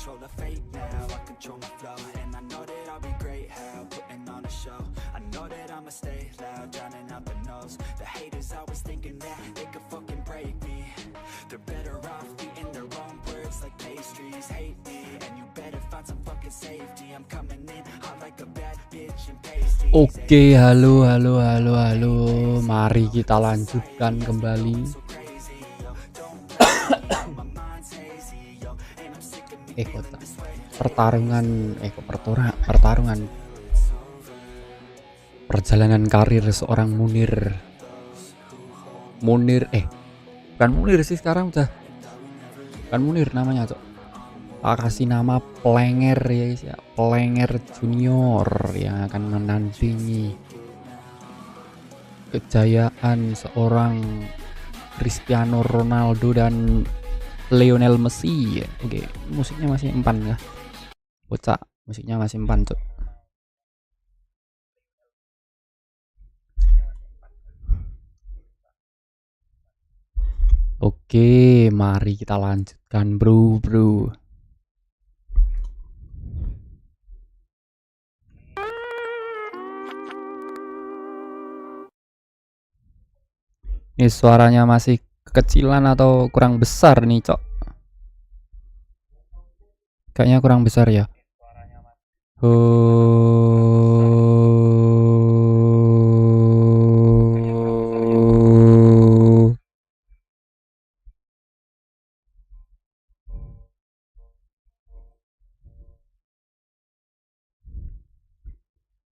control the fate now, I control my flow. And I know that I'll be great, how putting on a show. I know that I'ma stay loud, drowning out the noise. The haters always thinking that they could fucking break me. They're better off eating their own words like pastries. Hate me, and you better find some fucking safety. I'm coming in hot like a bad bitch and pasties. Oke, halo. Mari kita lanjutkan kembali. Pertarungan perjalanan karir seorang Munir. Bukan Munir sih sekarang udah. Bukan Munir namanya, Cok. Kasih nama Plenger ya guys ya. Plenger Junior yang akan menandingi kejayaan seorang Cristiano Ronaldo dan Lionel Messi. Oke, musiknya masih empan ya. Bocah, musiknya masih empan, Cok. Oke, mari kita lanjutkan, bro. Ini suaranya masih kekecilan atau kurang besar nih, Cok? Kayaknya kurang besar ya.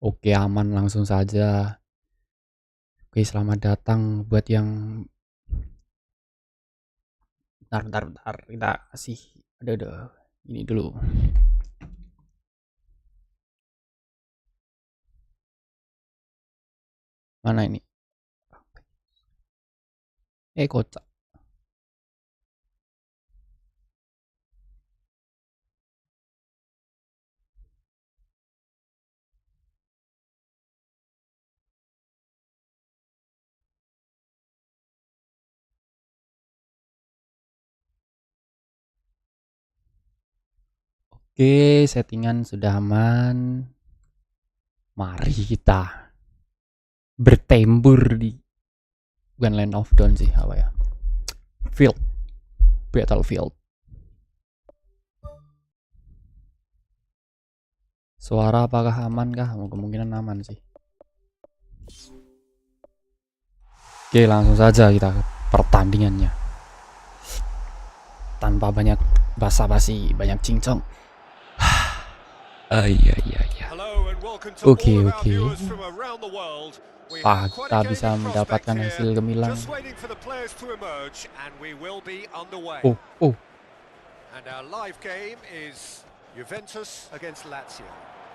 Oke, aman, langsung saja. Oke, selamat datang buat yang bentar, kita kasih ada ini dulu. Mana ini? Kocak. Oke, settingan sudah aman. Mari kita bertempur di bukan land of dawn sih, apa ya? Battlefield. Suara apakah aman kah? Kemungkinan aman sih. Oke, langsung saja kita ke pertandingannya. Tanpa banyak basa-basi, banyak cincong. Iya. Oke. Kita bisa mendapatkan hasil gemilang. Oh. And our live game is Juventus against Lazio.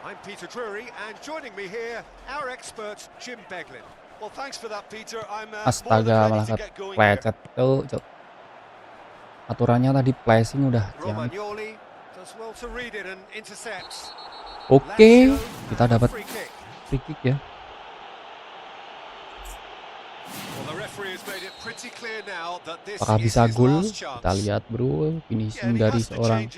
I'm Peter Drury, and joining me here, our expert Jim Beglin. Well, thanks for that, Peter. I'm astaga, malah lecet tuh, Cok. Aturannya tadi placing udah jam. Oke, kita dapat free kick ya. Apakah bisa gol? Kita lihat, bro. Finishing dari seorang.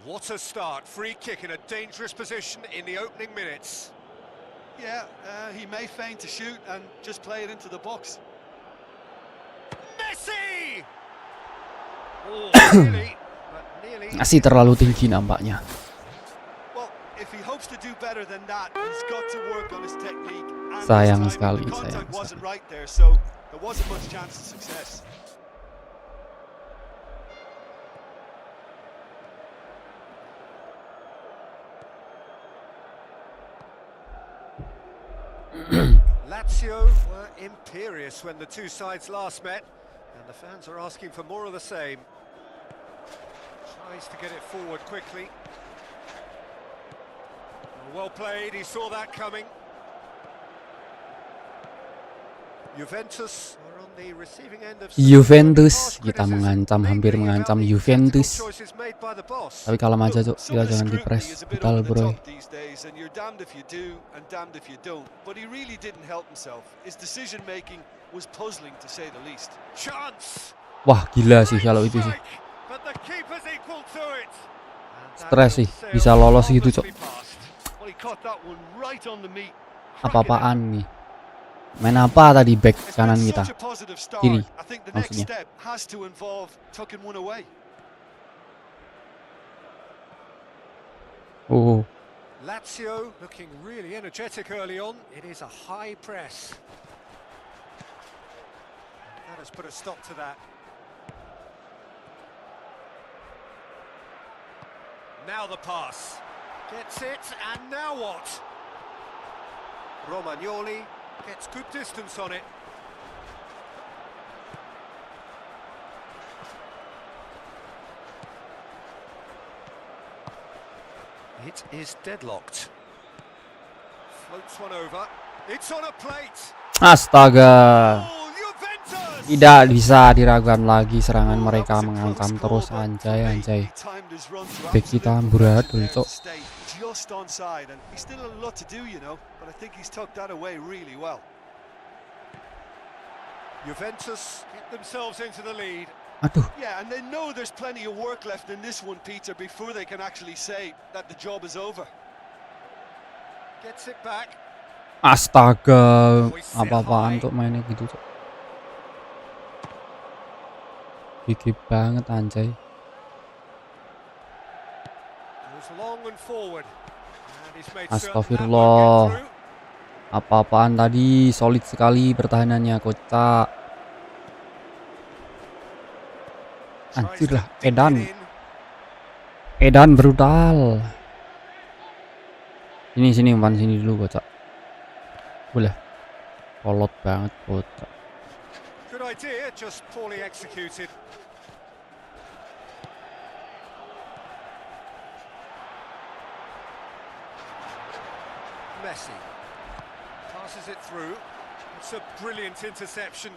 What a start. Free kick in a dangerous position in the opening minutes. Yeah, he may feign to shoot and just play it into the box. Messi! Masih terlalu tinggi nampaknya. Sayang sekali. Lazio were imperious when the two sides last met, and the fans are asking for more of the same. Tries to get it forward quickly. Well played, he saw that coming. Juventus are on the receiving end of kita hampir mengancam Juventus. Tapi kalau aja, Cok, kita jangan dipres. Vital, bro. Chance. Wah, gila sih kalau itu sih. But the keeper's equal to it. Stres sih, bisa lolos gitu, Cok. Well, he caught that one right on the meat. Apa-apaan nih? Main apa tadi back It's kanan been kita? such a positive start. Kiri I think the next maksudnya. step has to involve tucking one away. Oh, Lazio looking really energetic early on. It is a high press. That has put a stop to that. Now the pass. Gets it, and now what? Romagnoli gets good distance on it. It is deadlocked. Floats one over. It's on a plate. astaga. Oh, Juventus! Tidak bisa diragukan lagi serangan mereka mengangkam terus, anjay. Back kita amburadul, Cok. Just onside, and he's still a lot to do, you know, but I think he's tucked that away really well. Juventus get themselves into the lead. Aduh, Yeah, and they know there's plenty of work left in this one, Peter, before they can actually say that the job is over. Gets it back. astaga. Apa-apaan Cok mainnya gitu, Cok. Gigi banget, anjay. Goes long and forward. And he's made certain that Astagfirullah. won't get through. Apa-apaan tadi, solid sekali pertahanannya, kocak. Anjir lah, Tries to dig it in. Edan brutal. Sini umpan sini dulu, kocak. Boleh. Kolot banget, kocak. Good idea, just poorly executed. Messi passes it through. It's a brilliant interception.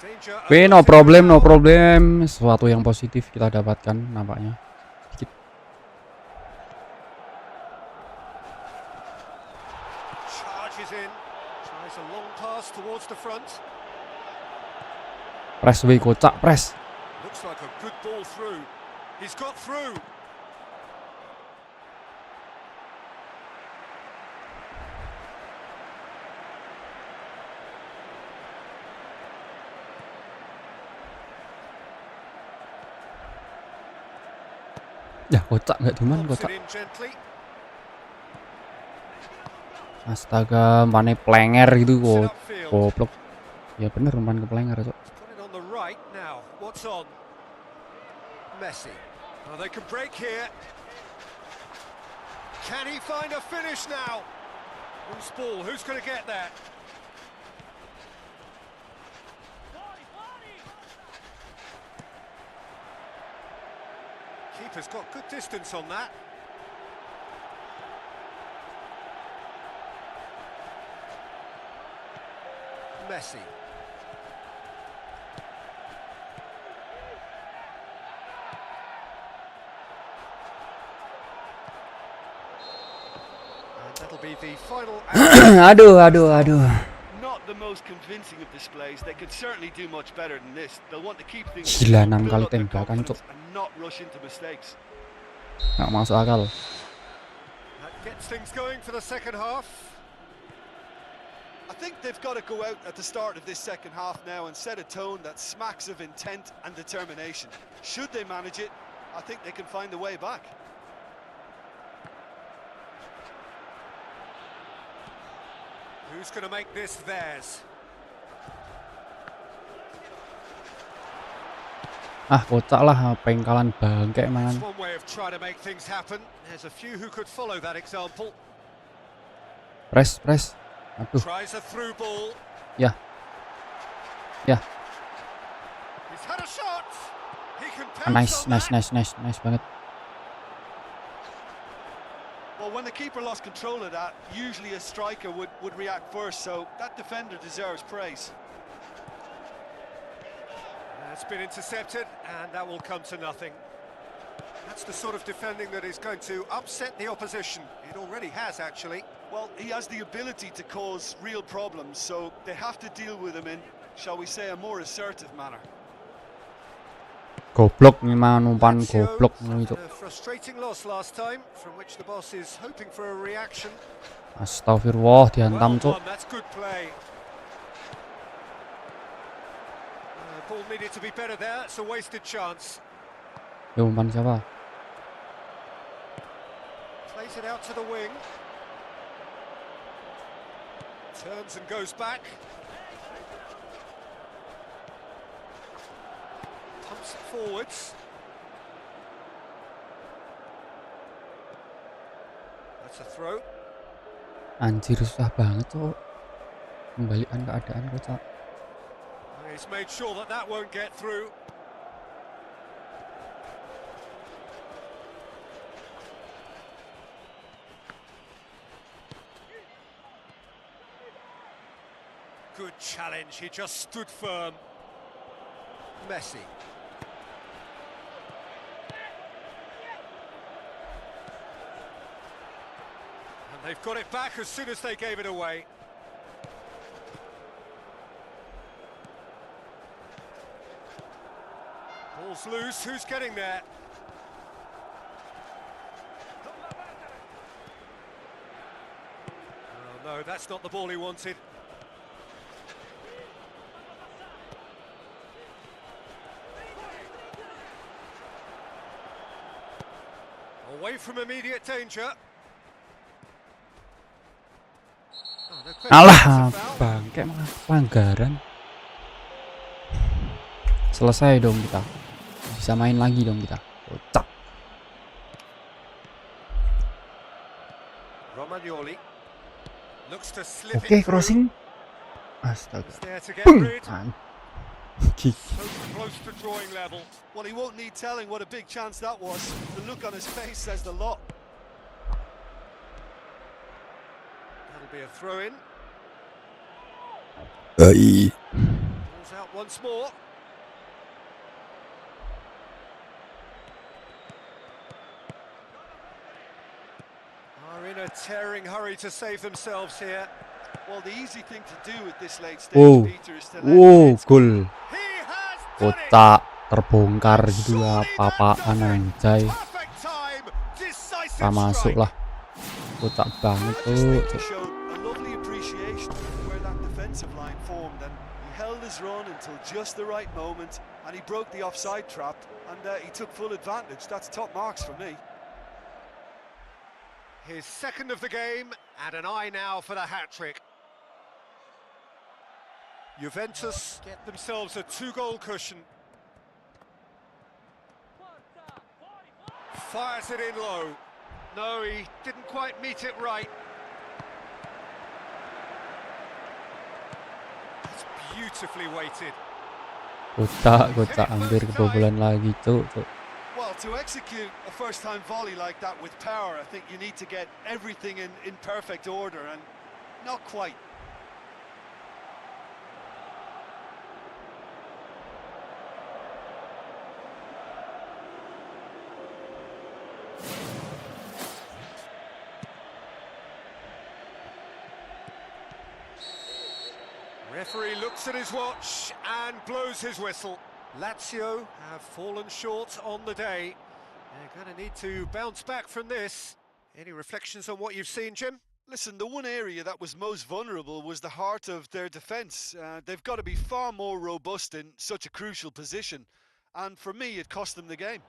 Danger. Oke, no problem. Sesuatu yang positif kita dapatkan nampaknya. Dikit. Charges in. Tries a long pass towards the front. Press way, kocak, press. Looks like a good ball through. He's got through. Ya, kocak nggak cuman Pops kocak. it in gently. Astaga, umpannya plenger gitu, Puts it upfield. goblok. Ya bener, umpan ke plenger, Cok. He's got it on the right now. What's on? Messi. Oh, they can break here. Can he find a finish now? Whose ball? Who's going to get that? Keeper's got good distance on that. Messi. And that'll be the final. Aduh. Not the most convincing of displays. They could certainly do much better than this. They'll want to keep things Gila, 6 build kali up their tembakan, confidence Cok. and not rush into mistakes. Nggak masuk akal. That gets things going for the second half. I think they've got to go out at the start of this second half now and set a tone that smacks of intent and determination. Should they manage it, I think they can find a way back. Who's going to make this theirs? Kocak lah, pengkalan bangke, man. That's one way of trying to make things happen. There's a few who could follow that example. Press. Aduh, Tries a through ball. ya. He's had a shot. He can pounce Nice on that. nice banget. Well, when the keeper lost control of that, usually a striker would react first, so that defender deserves praise. That's been intercepted, and that will come to nothing. That's the sort of defending that is going to upset the opposition. It already has, actually. Well, he has the ability to cause real problems, so they have to deal with him in shall we say, a more assertive manner. Goblok nih umpan Lazio goblok nih Cuk. suffered a frustrating loss last time, from which the boss is hoping for a reaction. Astagfirullah, dihantam Cuk. Well done, that's good play. Ball needed to be better there. It's a wasted chance. Ya umpan siapa? Plays it out to the wing. Turns and goes back. Pumps it forwards. That's a throw. Anjir, susah banget Cuk. Kembalikan keadaan kocak. He's made sure that that won't get through. Good challenge, he just stood firm. Messi. And they've got it back as soon as they gave it away. Ball's loose, who's getting there? Oh no, that's not the ball he wanted. Away from immediate danger. Oh, no question, Alah, it's a foul. bangke malah pelanggaran. Selesai dong kita. Bisa main lagi dong kita. Kocak. Romagnoli looks to slip Oke, it through. crossing. Astaga. It's there to get Bung. rid. Anjir. So close to drawing level. Well, he won't need telling what a big chance that was. The look on his face says the lot. That'll be a throw-in. Ai. Pulls out once more. Are in a tearing hurry to save themselves here. Well, the easy thing to do at this late stage, Wow. Peter, is to let Wow, kids gol. He has done it. Kocak terbongkar gitu ya, apaan anjay. Perfect time, decisive Tak masuk strike. lah. Kocak banget I just think he tuh. showed a lovely appreciation of where that defensive line formed, and he held his run until just the right moment, and he broke the offside trap, and he took full advantage. That's top marks for me. His second of the game, and an eye now for the hat-trick. Juventus get themselves a 2-goal cushion. Fires it in low. No, he didn't quite meet it right. It's beautifully weighted. Kocak hampir kebobolan lagi cuk. Well, to execute a first-time volley like that with power, I think you need to get everything in perfect order, and not quite. Referee looks at his watch and blows his whistle. Lazio have fallen short on the day. They're going to need to bounce back from this. Any reflections on what you've seen, Jim? Listen, the one area that was most vulnerable was the heart of their defence. They've got to be far more robust in such a crucial position, and for me it cost them the game.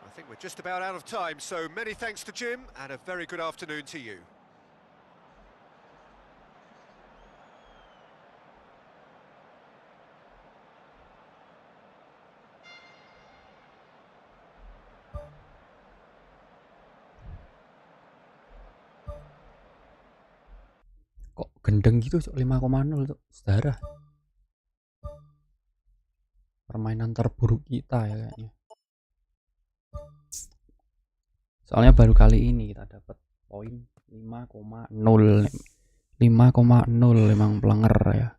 I think we're just about out of time, so many thanks to Jim and a very good afternoon to you. Kok gendeng gitu cuk, 5,0 cuk. Setara. Permainan terburuk kita ya kayaknya. Soalnya baru kali ini kita dapat poin 5,0. 5,0 emang pelenger ya.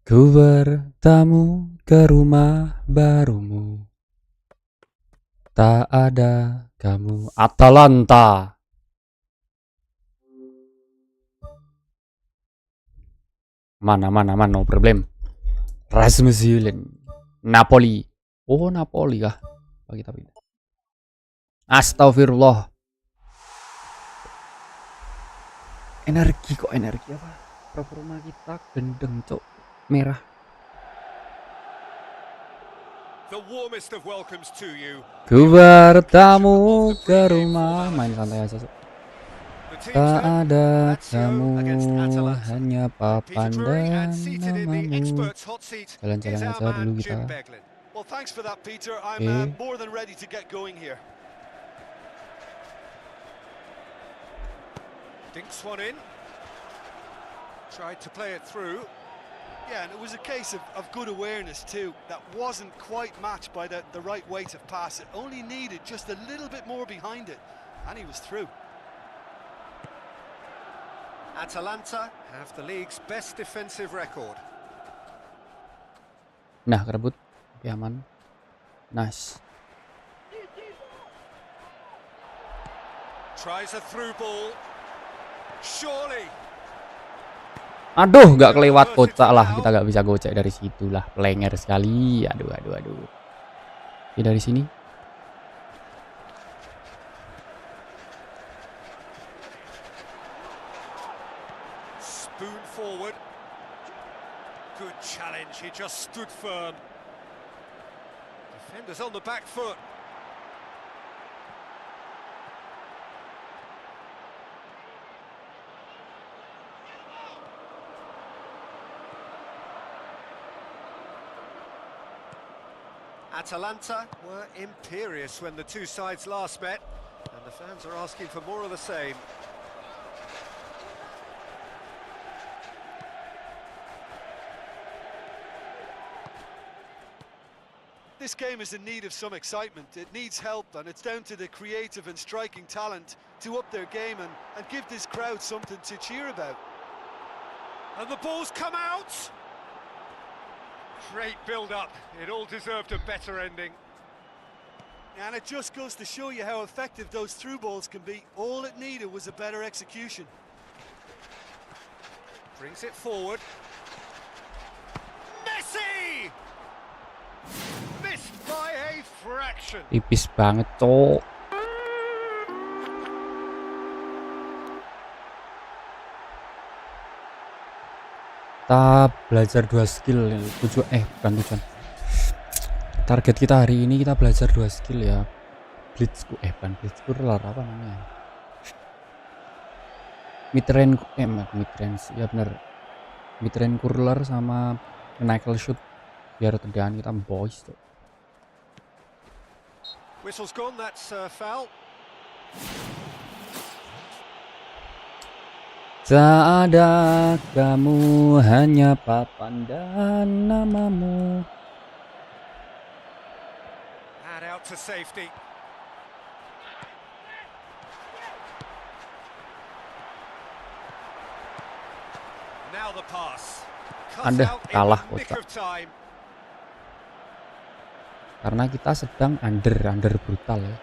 Ku bertamu ke rumah barumu. Tak ada kamu. Atalanta. Mana, no problem. Rasmus Hojlund. Napoli. Oh, Napoli kah? Bagi tapi. Astagfirullah. Energi kok energi apa? Performa kita gendeng, cok. Merah. The warmest of welcomes to you. Ku bertamu ke rumah. Main santai aja, cok. Tak ada kamu, hanya papan dan namamu. Jalan-jalan aja dulu kita. Well, thanks for that, Peter. I'm more than ready to get going here. Dinks one in. Tried to play it through. Yeah, and it was a case of good awareness too. That wasn't quite matched by the right weight of pass. It only needed just a little bit more behind it, and he was through. Atalanta have the league's best defensive record. Nah, kerebut. Oke, aman. Nice. Tries a through ball. Surely. Aduh, nggak kelewat, kocak lah. Kita nggak bisa gocek dari situ lah. Plenger sekali. Aduh. Ini dari sini. Spoon forward. Good challenge. He just stood firm. Defenders on the back foot. Atalanta were imperious when the two sides last met, and the fans are asking for more of the same. This game is in need of some excitement. It needs help, and it's down to the creative and striking talent to up their game and give this crowd something to cheer about. And the ball's come out! Great build-up. It all deserved a better ending. And it just goes to show you how effective those through balls can be. All it needed was a better execution. Brings it forward. Messi! Missed by a fraction. Tipis banget, cok. Kita belajar 2 skill. Bukan tujuan. Target kita hari ini kita belajar 2 skill ya. Bukan blitz curler, apa namanya? Mid-range ya bener. Mid-range curler sama knuckle shoot biar tendangan kita boys tuh. Whistle's gone, that's foul. Tak ada kamu, hanya papan dan namamu. And out to safety. Now the pass. Anda kalah, kocak. Karena kita sedang under brutal ya.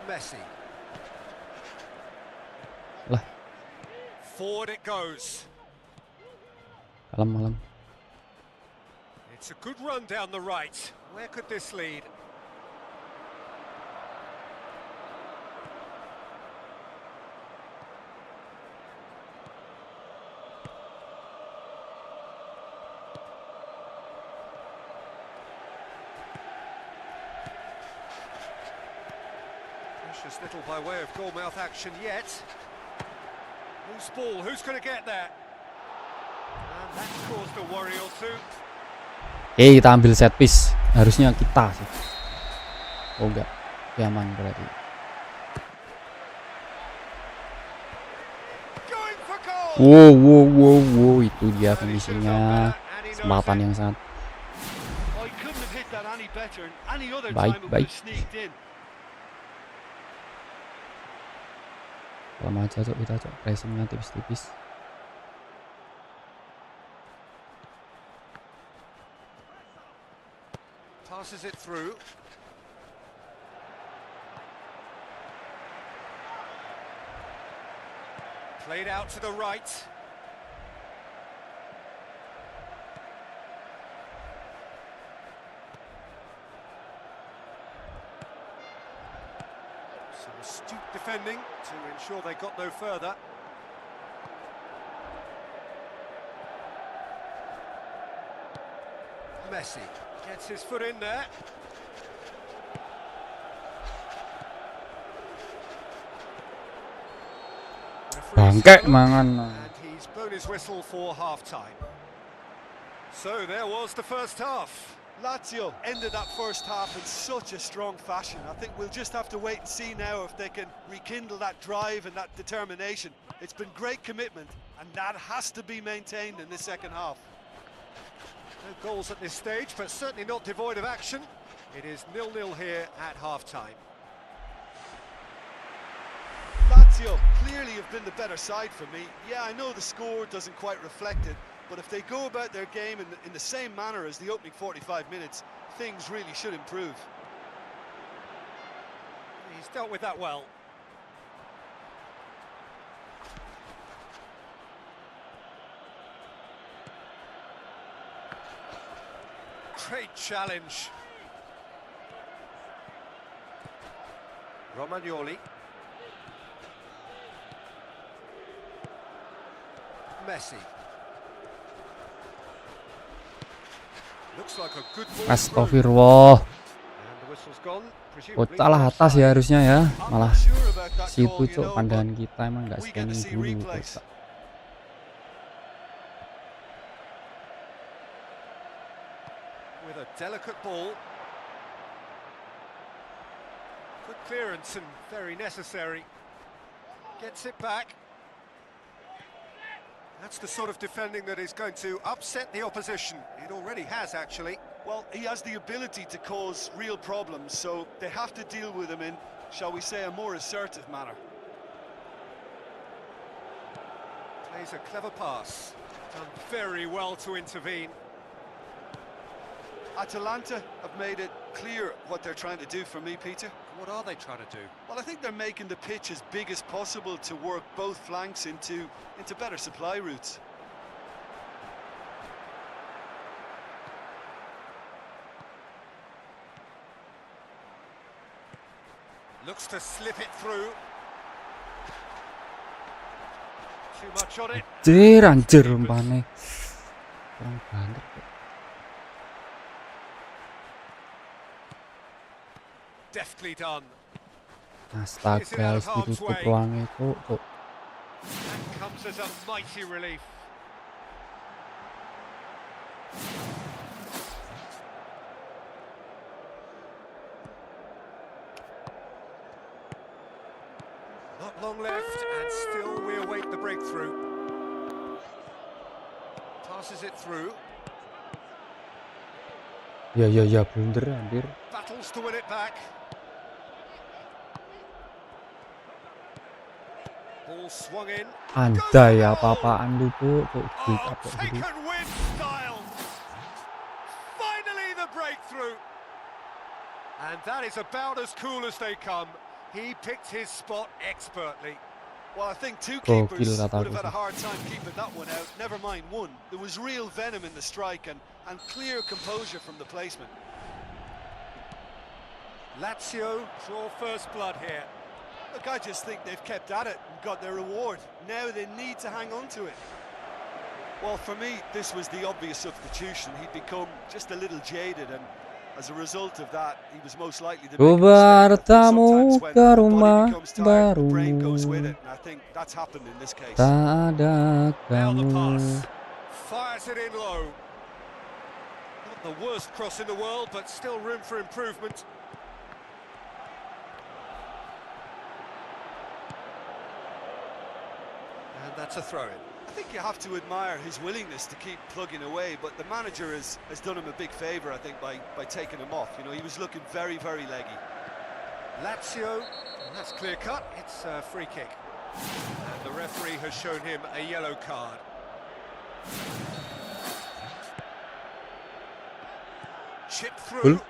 Messi. Lah. Forward it goes. Malam. It's a good run down the right. Where could this lead? Precious little by way of goal-mouth action yet. Loose ball, who's going to get that? And that caused a worry or two. Kita ambil set piece. Harusnya kita sih. Oh enggak. Ya aman berarti. Wow, itu dia finishingnya. Kesempatan yang sangat baik. Lama aja kita pressingnya tipis-tipis. Passes it through. Played out to the right. Some astute defending to ensure they got no further. Messi gets his foot in there. Bangke mangan. And he's blown his whistle for half-time. So there was the first half. Lazio ended that first half in such a strong fashion. I think we'll just have to wait and see now if they can rekindle that drive and that determination. It's been great commitment, and that has to be maintained in the second half. No goals at this stage, but certainly not devoid of action. It is 0-0 here at half-time. Lazio clearly have been the better side for me. Yeah, I know the score doesn't quite reflect it, but if they go about their game in the same manner as the opening 45 minutes, things really should improve. He's dealt with that well. Great challenge. Romagnoli. Messi. Looks like a good ball. Astagfirullah. And the whistle's gone. Kocak lah atas ya harusnya ya. Malah situ cok, pandangan kita emang nggak scanning dulu kocak. With a delicate ball. Good clearance and very necessary. Gets it back. That's the sort of defending that is going to upset the opposition. It already has, actually. Well, he has the ability to cause real problems, so they have to deal with him in, shall we say, a more assertive manner. Plays a clever pass. Done very well to intervene. Atalanta have made it clear what they're trying to do for me, Peter. What are they trying to do? Well, I think they're making the pitch as big as possible to work both flanks into better supply routes. Looks to slip it through. Too much on it. Anjir umpane. Kurang banget. Deftly done. Astaga, ditutup ruangnya kok. That comes as a mighty relief. Not long left, and still we await the breakthrough. Passes it through. Ya, blunder anjir. Battles to win it back. Ball swung in. Andai apa-apaan lu tuh Taken with style. Finally the breakthrough. And that is about as cool as they come. He picked his spot expertly. Well, I think two keepers kata would aku have had a sih. hard time keeping that one out. Never mind one. There was real venom in the strike and clear composure from the placement. Lazio draw first blood here. Look, I just think they've kept at it and got their reward. Now they need to hang on to it. Well, for me, this was the obvious substitution. He'd become just a little jaded, and as a result of that, he was most likely to Ku make a mistake. bertamu Sometimes when ke the rumah body becomes tired, the brain baru. goes with it, and I think that's happened in this case. Tak ada Now the kamu. pass. Fires it in low. Not the worst cross in the world, but still room for improvement. And that's a throw-in. I think you have to admire his willingness to keep plugging away, but the manager has done him a big favour, I think, by taking him off. You know, he was looking very, very leggy. Lazio, and that's clear-cut. It's a free kick. And the referee has shown him a yellow card. Chip through.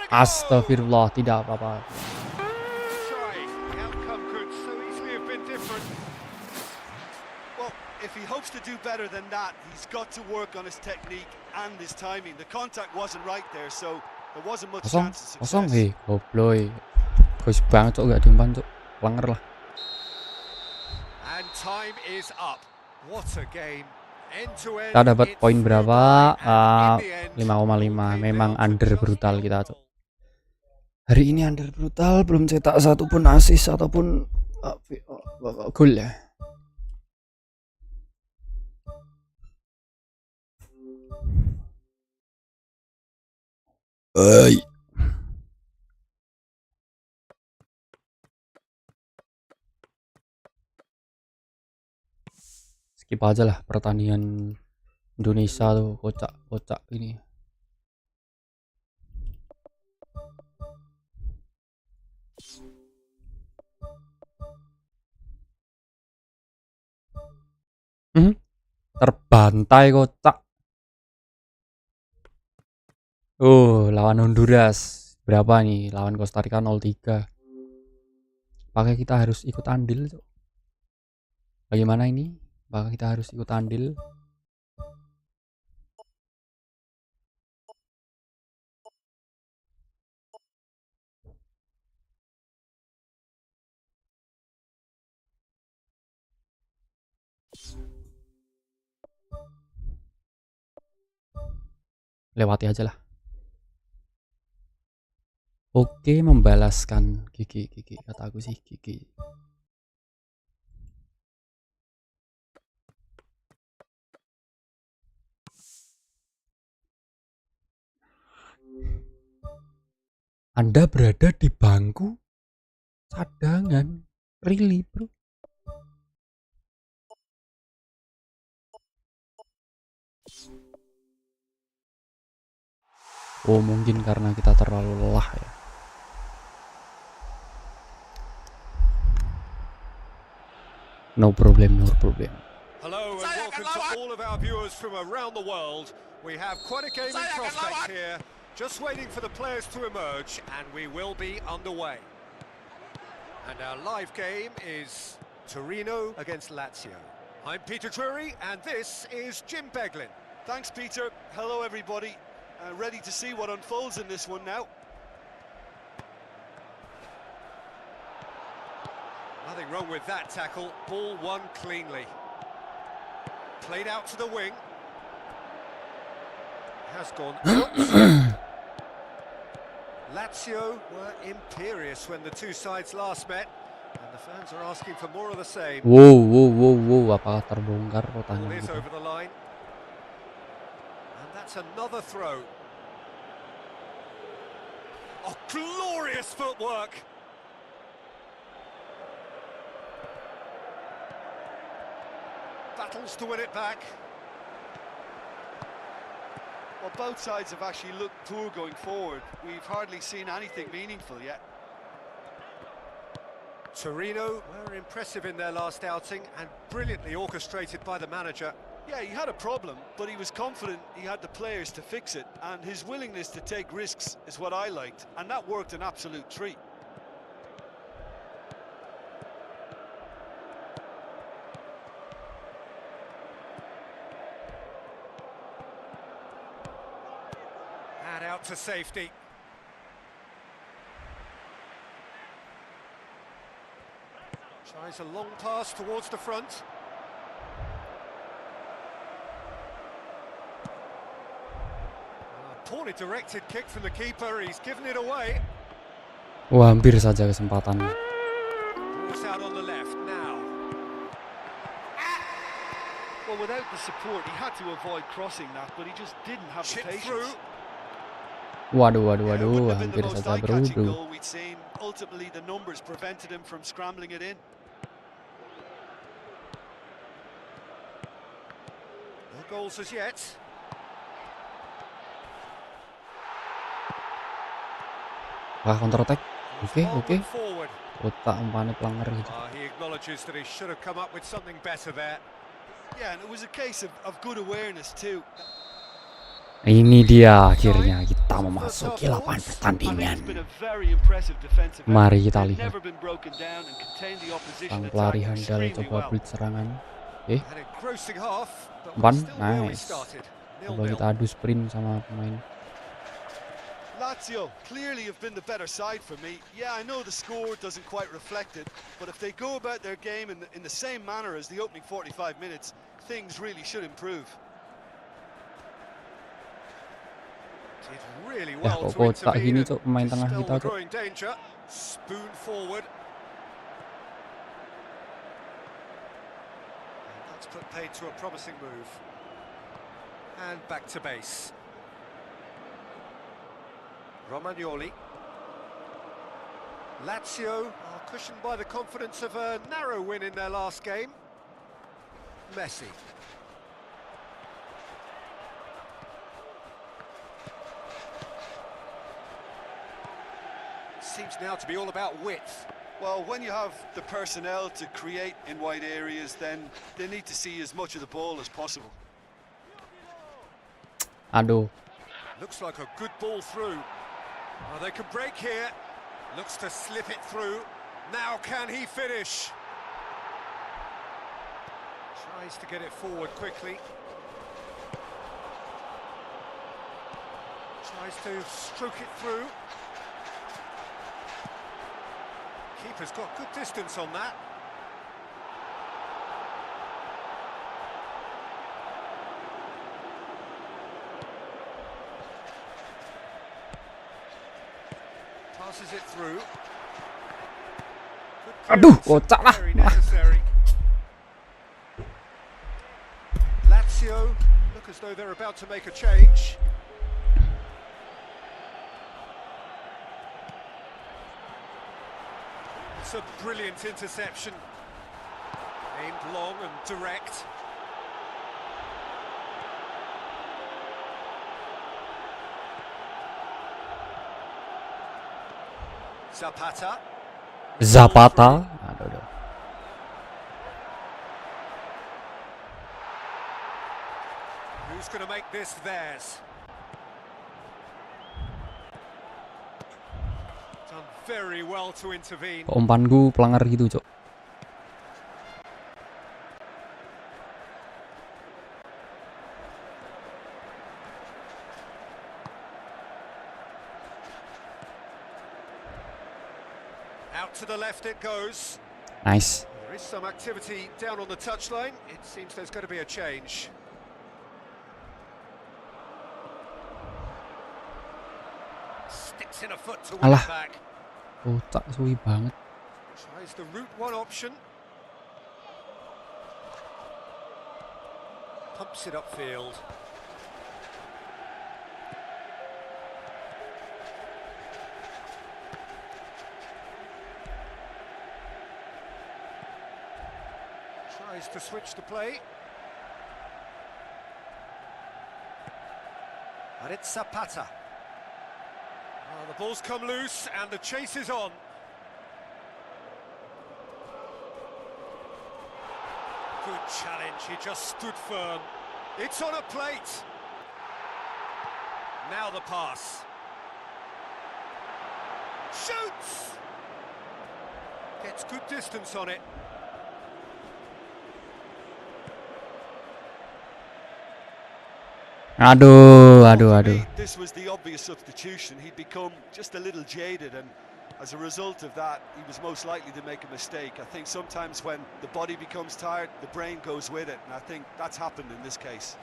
Astagfirullah, tidak apa-apa. Well, if he hopes to do better than that, he's got to work on his technique and his timing. The contact wasn't right there, so there wasn't much Kosong, chance of kosong, success. gobloy. Guys banget cok, gak diumpan cok. Langer lah. And time is up. What a game. End to end. Kita dapat poin berapa? 5,5. Memang under just brutal one kita goal. cok. Hari ini under brutal, belum cetak satupun assist ataupun gol ya. Skip aja lah pertandingan Indonesia tuh, kocak ini. Terbantai kocak. Lawan Honduras berapa nih? Lawan Costa Rica 0-3. Pakai kita harus ikut andil cok. Bagaimana ini? Apakah kita harus ikut andil? Lewati aja lah. Oke, membalaskan gigi kata aku sih gigi. Anda berada di bangku cadangan, really bro. Oh mungkin karena kita terlalu lelah ya. No problem. Hello and welcome to all of our viewers from around the world. We have quite a game in prospect here. Just waiting for the players to emerge and we will be underway. And our live game is Torino against Lazio. I'm Peter Drury and this is Jim Beglin. Thanks, Peter. Hello, everybody. Ready to see what unfolds in this one now. Nothing wrong with that tackle. Ball won cleanly. Played out to the wing. Has gone out. Lazio were imperious when the two sides last met, and the fans are asking for more of the same. Wow, apakah terbongkar Ball pertanyaan is kita? over the line. And that's another throw. Oh, glorious footwork! Battles to win it back. Well, both sides have actually looked poor going forward. We've hardly seen anything meaningful yet. Torino were impressive in their last outing and brilliantly orchestrated by the manager. Yeah, he had a problem, but he was confident he had the players to fix it, and his willingness to take risks is what I liked, and that worked an absolute treat. And out to safety. Tries a long pass towards the front. Poorly directed kick from the keeper, he's given it away. Wah, hampir saja kesempatan. Ball's out on the left now. Well, without the support, he had to avoid crossing that, but he just didn't have the Chip patience. through. Waduh, Yeah, it wouldn't have been hampir the most saja bro. eye-catching goal we'd seen. Ultimately, the numbers prevented him from scrambling it in. No goals as yet. Wah, counter attack. Oke. Forward. Otak umpannya pelanger gitu. He acknowledges that he should have come up with something better there. Yeah, and it was a case of good awareness too. Ini dia akhirnya kita memasuki lapangan pertandingan. Mari kita lihat. Sang pelari handal coba blitz serangan. Umpan, nice. Coba kita adu sprint sama pemain. Lazio clearly have been the better side for me. Yeah, I know the score doesn't quite reflect it, but if they go about their game in the same manner as the opening 45 minutes, things really should improve. Did really Ya well kok to kotak gini intervene cok pemain and tengah dispel kita the cok. growing danger. Spoon forward. And that's put paid to a promising move. And back to base. Romagnoli. Lazio are cushioned by the confidence of a narrow win in their last game. Messi. Seems now to be all about width. Well, when you have the personnel to create in wide areas, then they need to see as much of the ball as possible. Aduh. Looks like a good ball through. Oh, they can break here. Looks to slip it through. Now can he finish? Tries to get it forward quickly. Tries to stroke it through. Keeper's got good distance on that. Passes it through. Aduh, kocak lah. Very necessary. Lazio look as though they're about to make a change. It's a brilliant interception. Aimed long and direct. Zapata. Aduh. Who's going to make this theirs? Done very well to intervene. Umpanku pelanggar gitu cok. Out to the left it goes. Nice. There is some activity down on the touchline. It seems there's going to be a change. Sticks in a foot to win Alah. it back. Kocak suwi banget. Tries the route one option. Pumps it upfield. Tries to switch the play. And it's Zapata. Oh, the ball's come loose and the chase is on. Good challenge, he just stood firm. It's on a plate. Now the pass. Shoots! Gets good distance on it. Aduh. This was the obvious substitution. He'd become just a little jaded, and as a result of that, he was most likely to make a mistake. I think sometimes when the body becomes tired, the brain goes with it, and I think that's happened in this case.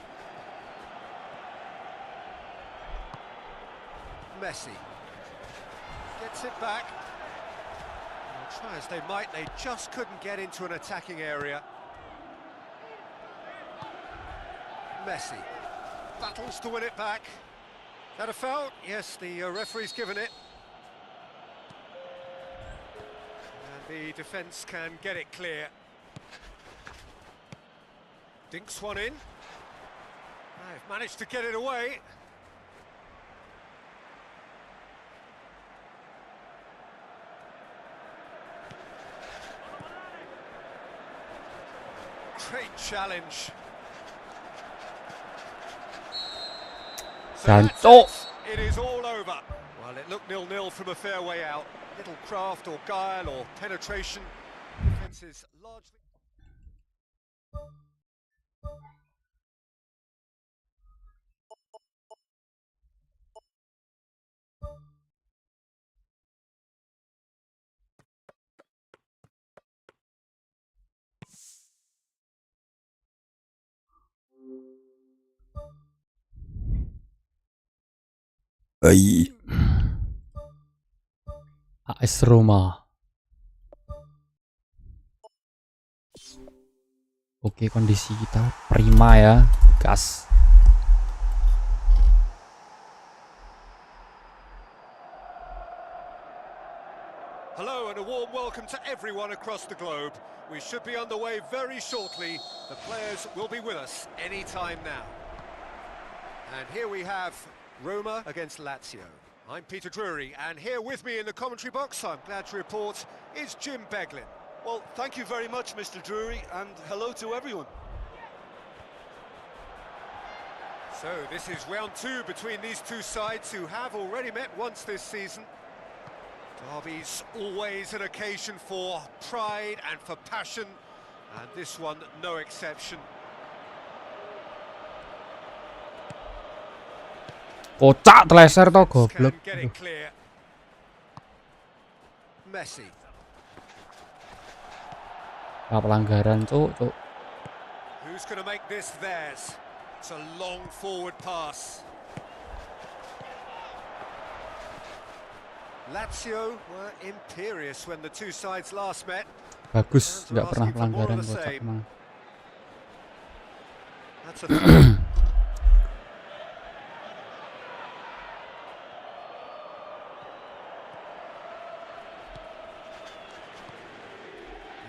Messi gets it back. Well, try as they might, they just couldn't get into an attacking area. Messi battles to win it back. That a foul? Yes, the referee's given it. And the defence can get it clear. Dinks one in. They've managed to get it away. Great challenge. Jancuk. It is all over. Well, it looked 0-0 from a fair way out. Little craft or guile or penetration. Defense is largely. AS Roma. Oke, kondisi kita prima ya, gas. Hello and a warm welcome to everyone across the globe. We should be underway very shortly. The players will be with us any time now. And here we have Roma against Lazio. I'm Peter Drury, and here with me in the commentary box, I'm glad to report, is Jim Beglin. Well, thank you very much, Mr. Drury, and hello to everyone. So this is round two between these two sides who have already met once this season. Derby's always an occasion for pride and for passion, and this one no exception. Kocak teleser to goblok. Get it clear. Messi. Nah, pelanggaran, cuk. Who's going to make this theirs? It's a long forward pass. Lazio were imperious when the two sides last met. Bagus, nggak pernah pelanggaran kocak emang. That's a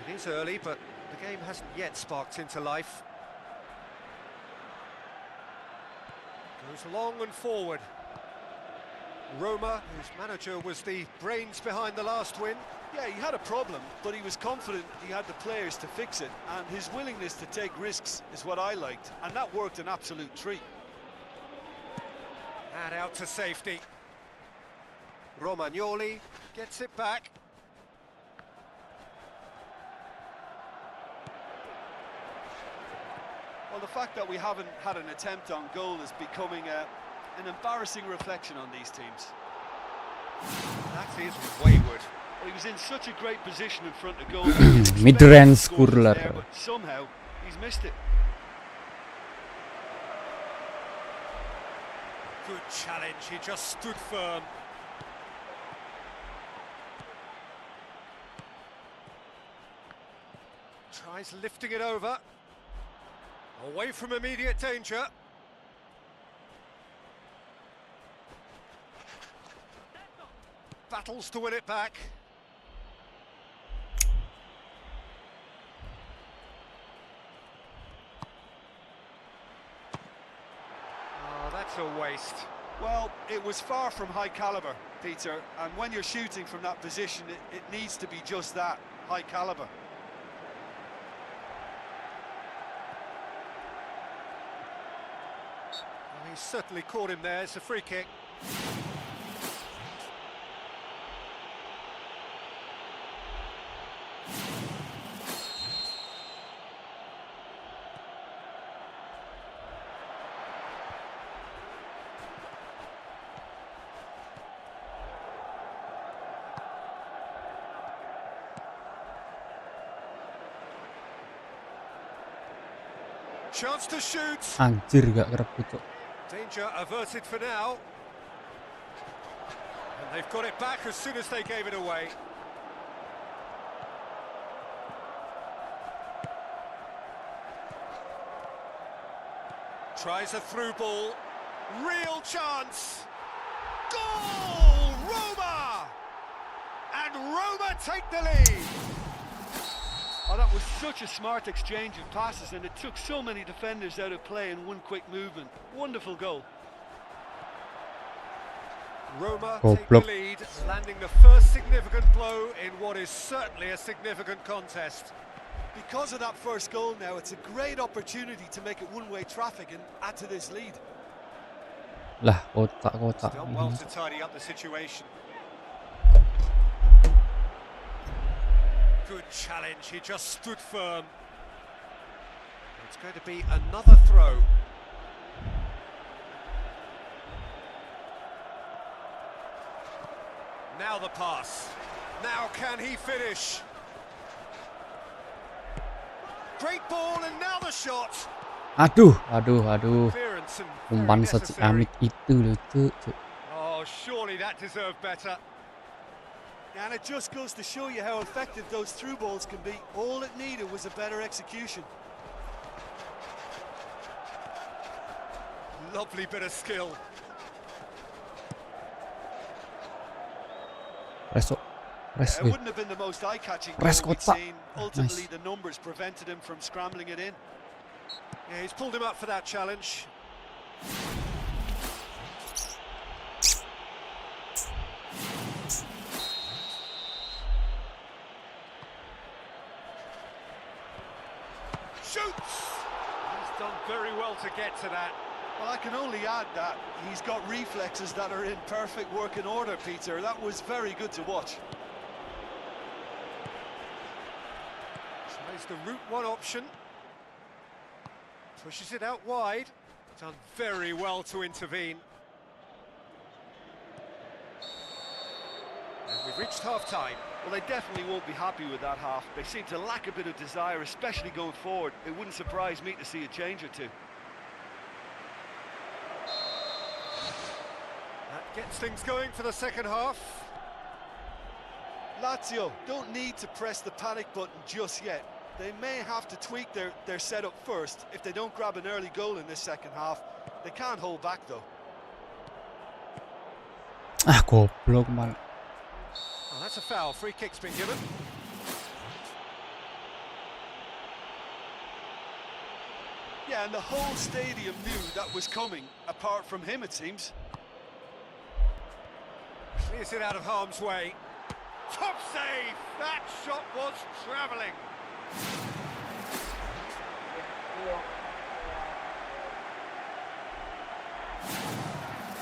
It is early, but the game hasn't yet sparked into life. Goes long and forward. Roma, whose manager was the brains behind the last win. Yeah, he had a problem, but he was confident he had the players to fix it, and his willingness to take risks is what I liked, and that worked an absolute treat. And out to safety. Romagnoli gets it back. Well, the fact that we haven't had an attempt on goal is becoming an embarrassing reflection on these teams. That is wayward. Well, he was in such a great position in front of goal. Mid-range scorer. But somehow he's missed it. Good challenge, he just stood firm. Tries lifting it over. Away from immediate danger. Battles to win it back. Oh, that's a waste. Well, it was far from high caliber, Peter, and when you're shooting from that position, it needs to be just that, high caliber. Well, he's certainly caught him there. It's a free kick. Chance to shoot. Anjir, gak kerebut, cuk. Danger averted for now. And they've got it back as soon as they gave it away. Tries a through ball. Real chance. Goal! Roma! And Roma take the lead. Oh, that was such a smart exchange of passes, and it took so many defenders out of play in one quick movement. Wonderful goal. Roma take the lead, landing the first significant blow in what is certainly a significant contest. Because of that first goal now, it's a great opportunity to make it one-way traffic and add to this lead. Lah, kotak-kotak Done ini. well to tidy up the situation. Good challenge, he just stood firm. It's going to be another throw. Now the pass. Now can he finish? Great ball and now the shot. Aduh. Clearance and very Umpan necessary. secamik itu loh, Cuk. Oh, surely that deserved better. And it just goes to show you how effective those through balls can be. All it needed was a better execution. Lovely bit of skill. It wouldn't have been the most eye-catching goal we'd seen. Ultimately, the numbers prevented him from scrambling it in. Yeah, he's pulled him up for that challenge. Shoots! He's done very well to get to that. Well, I can only add that he's got reflexes that are in perfect working order, Peter. That was very good to watch. Tries the route one option. Pushes it out wide. Done very well to intervene. And we've reached half-time. Well, they definitely won't be happy with that half. They seem to lack a bit of desire, especially going forward. It wouldn't surprise me to see a change or two. That gets things going for the second half. Lazio don't need to press the panic button just yet. They may have to tweak their setup first. If they don't grab an early goal in this second half, they can't hold back though. Ah, goblok man. Oh, that's a foul. Free kick's been given. Yeah, and the whole stadium knew that was coming, apart from him it seems. Clears it out of harm's way. Top save! That shot was travelling.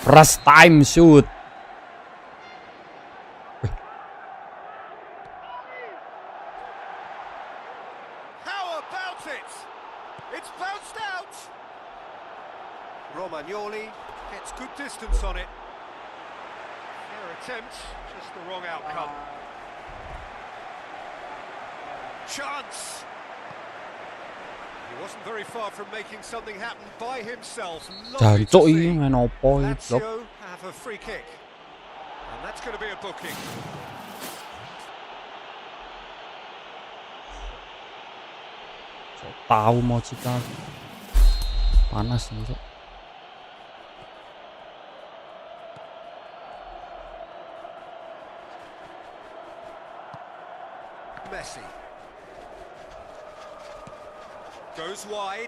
First time shoot. How about it? It's bounced out. Romagnoli gets good distance on it. Fair attempt, just the wrong outcome. Chance. He wasn't very far from making something happen by himself. Lovely to Jancuk see. iki main opo iki, blok. Lazio have a free kick. And that's going to be a booking. Tahu mau jika panas nih, Cuk. Messi. Goes wide.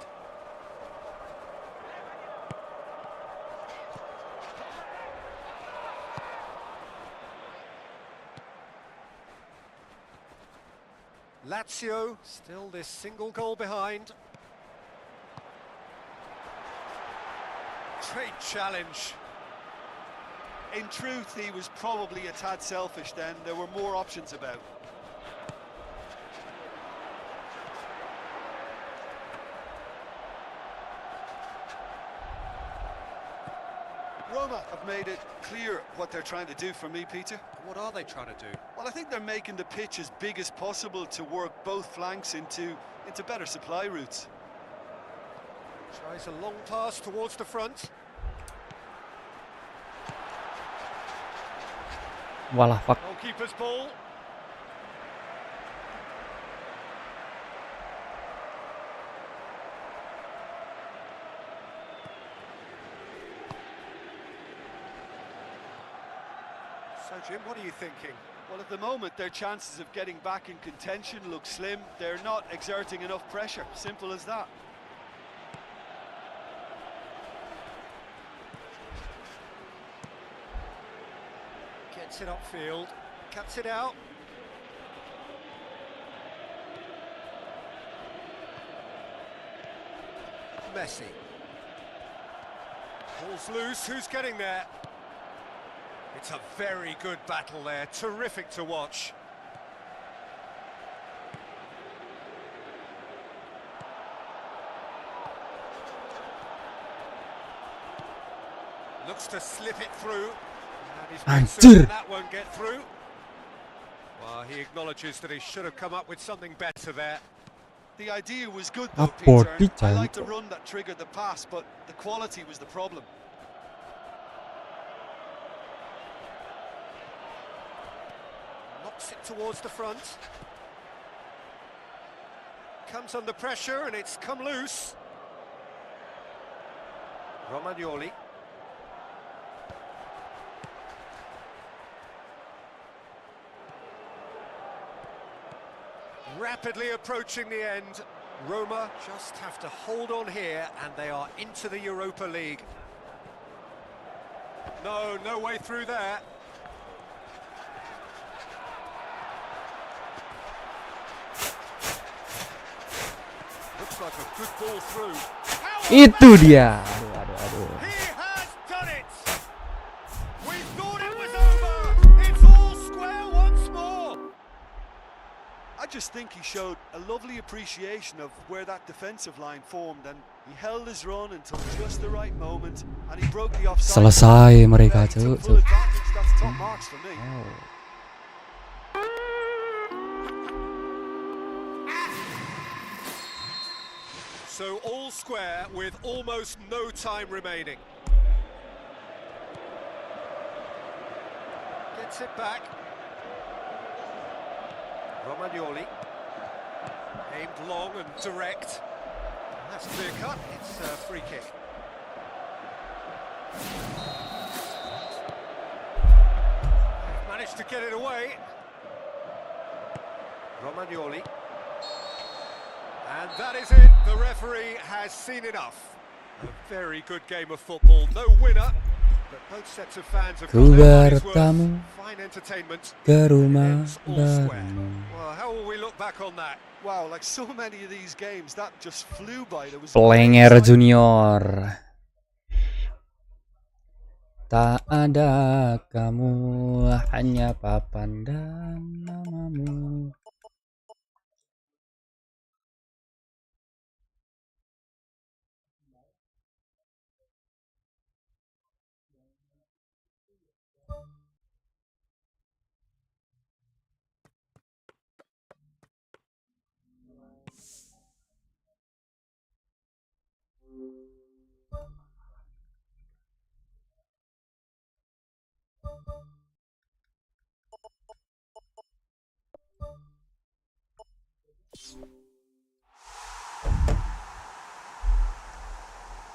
Lazio still this single goal behind. Great challenge. In truth, he was probably a tad selfish then. There were more options about. Roma have made it clear what they're trying to do for me, Peter. What are they trying to do? Well, I think they're making the pitch as big as possible to work both flanks into better supply routes. Tries a long pass towards the front. Walah, fuck. Goalkeeper's ball. So, Jim, what are you thinking? Well, at the moment, their chances of getting back in contention look slim. They're not exerting enough pressure. Simple as that. Gets it upfield, cuts it out. Messi. Ball's loose, who's getting there? It's a very good battle there, terrific to watch. Looks to slip it through. And he's made certain that won't get through. Well, he acknowledges that he should have come up with something better there. The idea was good though, Peter. I like the run that triggered the pass, but the quality was the problem. Knocks it towards the front. Comes under pressure and it's come loose. Romagnoli. Rapidly approaching the end. Roma just have to hold on here and they are into the Europa League. No way through there. Looks like a good ball through. Itu dia. Aduh. He has done it. We thought it was over. It's all square once more. I just think he showed a lovely appreciation of where that defensive line formed, and he held his run until just the right moment, and he broke the offside. Selesai mereka, Cuk. That's top marks for me. So all square with almost no time remaining. Gets it back. Romagnoli. Aimed long and direct. That's clear cut. It's a free kick. Managed to get it away. Romagnoli. And that is it. The referee has seen enough. A very good game of football. No winner, but both sets of fans have got their money's worth. Fine entertainment. Ke rumah All square. Well, how will we look back on that? Wow, like so many of these games, that just flew by. There was Plenger Junior. Tak ada kamu, hanya papan dan namamu.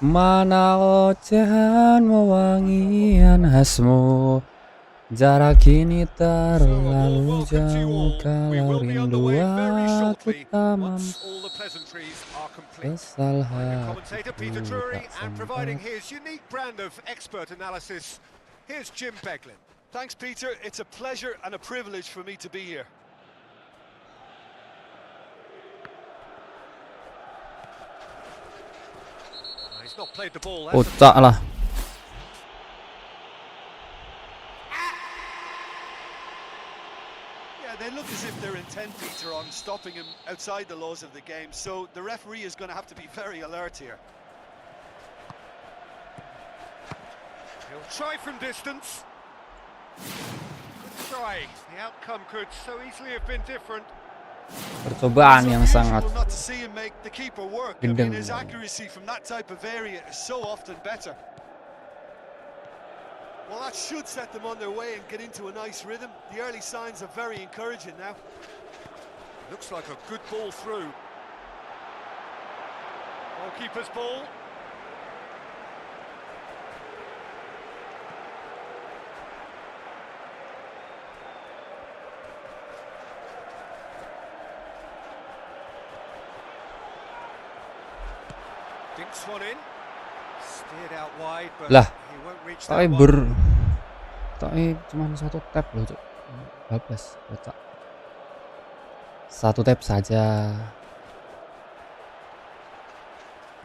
Mana ocehan wewangian khasmu, jarak kini terlalu jauh, kalau rindu aku tak mampu, kesal hatiku tak sempat. Thanks, Peter. It's a pleasure and a privilege for me to be here. Kocak lah. Yeah, they look as if they're intent, Peter, on stopping him outside the laws of the game, so the referee is going to have to be very alert here. He'll try from distance. Good try. The outcome could so easily have been different. Percobaan yang sangat gendeng. His accuracy from that type of area is so often better. Well, that should set them on their way and get into a nice rhythm. The early signs are very encouraging now. Looks like a good ball through. Goalkeeper's ball. Dinks one in. Steered out wide, but Lah, he won't reach that one. Tapi cuma satu tap loh, Cuk. Bablas, kocak. Satu tap saja.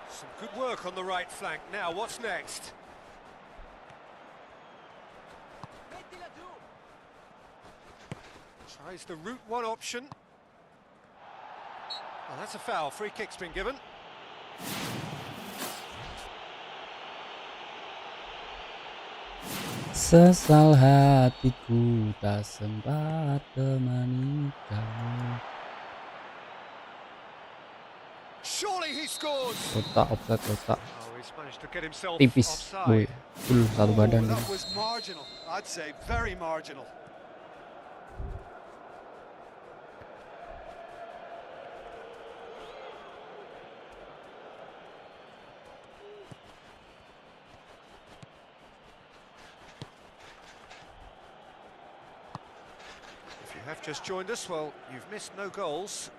Some good work on the right flank. Now, what's next? Tries the route one option. Well, that's a foul. Free kick's been given. Sesal hatiku tak sempat temani kamu. Surely he scores. Kotak offside, kotak. Oh, he's managed to get himself Tipis, boy. offside. Full satu badan. That was marginal. I'd say very marginal. If you have just joined us, well, you've missed no goals.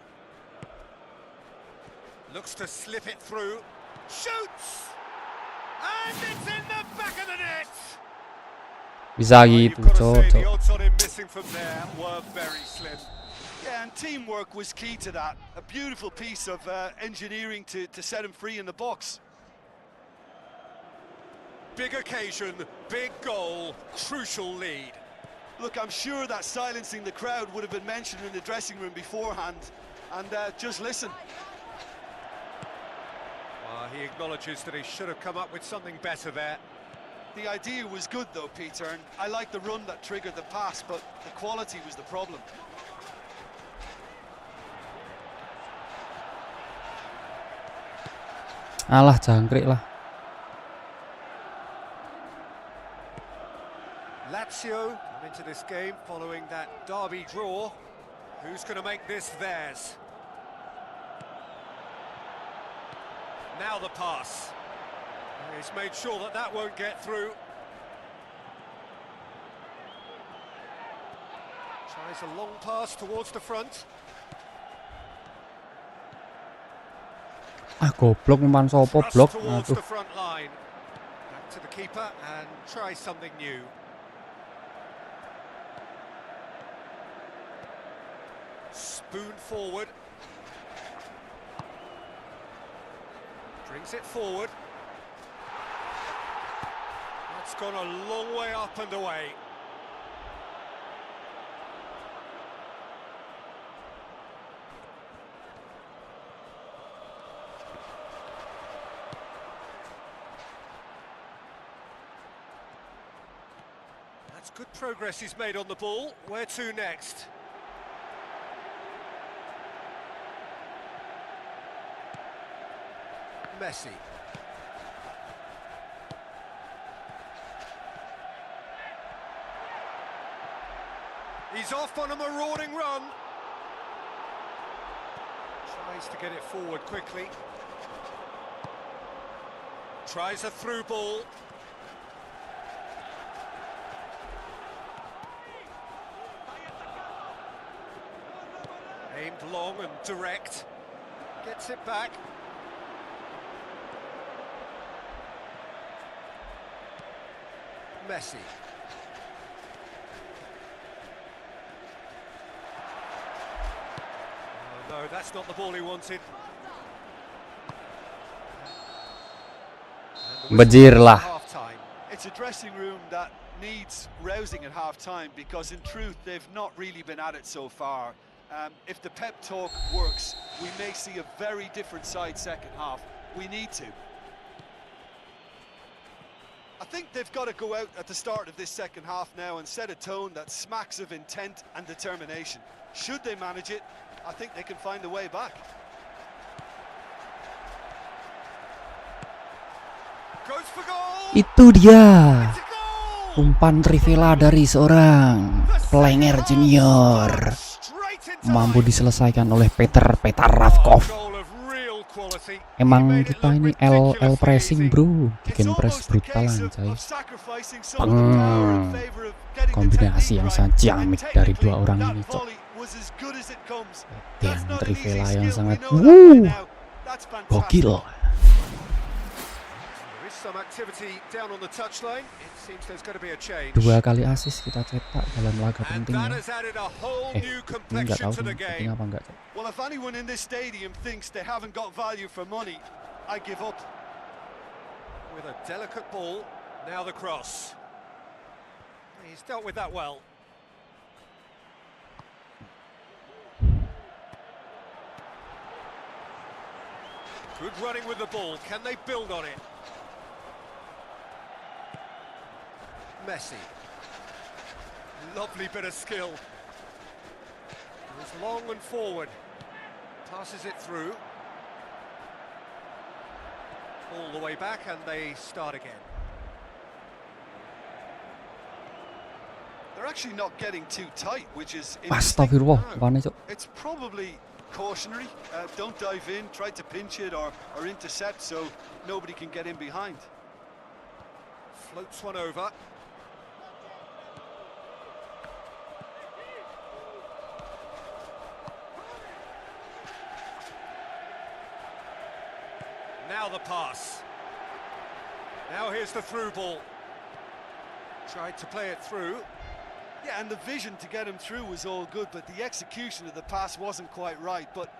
Looks to slip it through. Shoots! And it's in the back of the net! Bisa Well, you've gitu, got to say the cocok. odds on him missing from there were very slim. Yeah, and teamwork was key to that. A beautiful piece of engineering to set him free in the box. Big occasion, big goal, crucial lead. Look, I'm sure that silencing the crowd would have been mentioned in the dressing room beforehand. And just listen. He acknowledges that he should have come up with something better there. The idea was good though, Peter, and I like the run that triggered the pass, but the quality was the problem. Alah, jangkrik lah. Lazio come into this game following that derby draw. Who's going to make this theirs? Now the pass. He's made sure that that won't get through. Tries a long pass towards the front. Ah, goblok umpan sopo Thrust blok. towards Aduh. the front line. Back to the keeper and try something new. Spoon forward. Brings it forward. That's gone a long way up and away. That's good progress he's made on the ball. Where to next? Messi. He's off on a marauding run. Tries to get it forward quickly. Tries a through ball. Aimed long and direct. Gets it back. Messi. Oh, no, that's not the ball he wanted. Bajir lah. Half-time. It's a dressing room that needs rousing at half-time because in truth they've not really been at it so far. If the pep talk works, we may see a very different side second half. We need to. I think they've got to go out at the start of this second half now and set a tone that smacks of intent and determination. Should they manage it, I think they can find a way back. Goes for goal. Itu dia. It's a goal. Umpan trivela dari seorang pelenger junior. Straight in Mampu time. diselesaikan oleh Peter Ravkov. Goal of real quality. Emang He made it kita look ini L ridiculously pressing easy. bro. It's Bikin press almost a brutalan case coy. of sacrificing some of the power in favor of getting the Kombinasi technique yang right. sangat And ciamik dari dua technically, orang that ini cok. volley was as good as it comes. Dan That's not an easy trivela yang skill, we sangat know that by now. That's fantastic. gokil. There is some activity down on the touchline. It seems there's going to be a change. 2 kali assist kita cetak dalam laga And penting that ya. has added a whole new Ini nggak complexion tahu to the nih penting game. apa enggak cok. Well, if anyone in this stadium thinks they haven't got value for money, I give up. With a delicate ball, now the cross. He's dealt with that well. Good running with the ball. Can they build on it? Messi. Lovely bit of skill. Goes long and forward. Passes it through. All the way back, and they start again. They're actually not getting too tight, which is Astagfirullah, apaan itu? it's probably cautionary. Don't dive in, try to pinch it or intercept so nobody can get in behind. Floats one over. Now the pass. Now here's the through ball. Tried to play it through. Yeah, and the vision to get him through was all good, but the execution of the pass wasn't quite right. But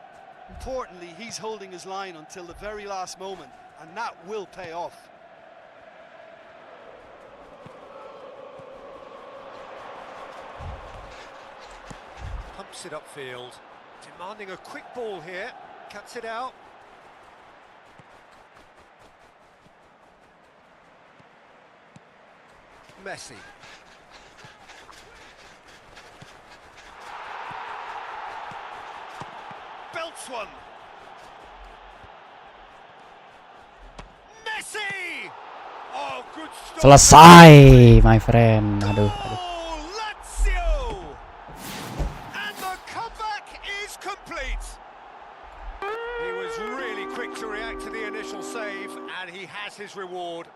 importantly, he's holding his line until the very last moment, and that will pay off. Pumps it upfield. Demanding a quick ball here. Cuts it out. Messi. Belts one. Messi! Oh, good stop. Selesai, my friend. Aduh. Oh, Lazio! And the comeback is complete. He was really quick to react to the initial save, and he has his reward.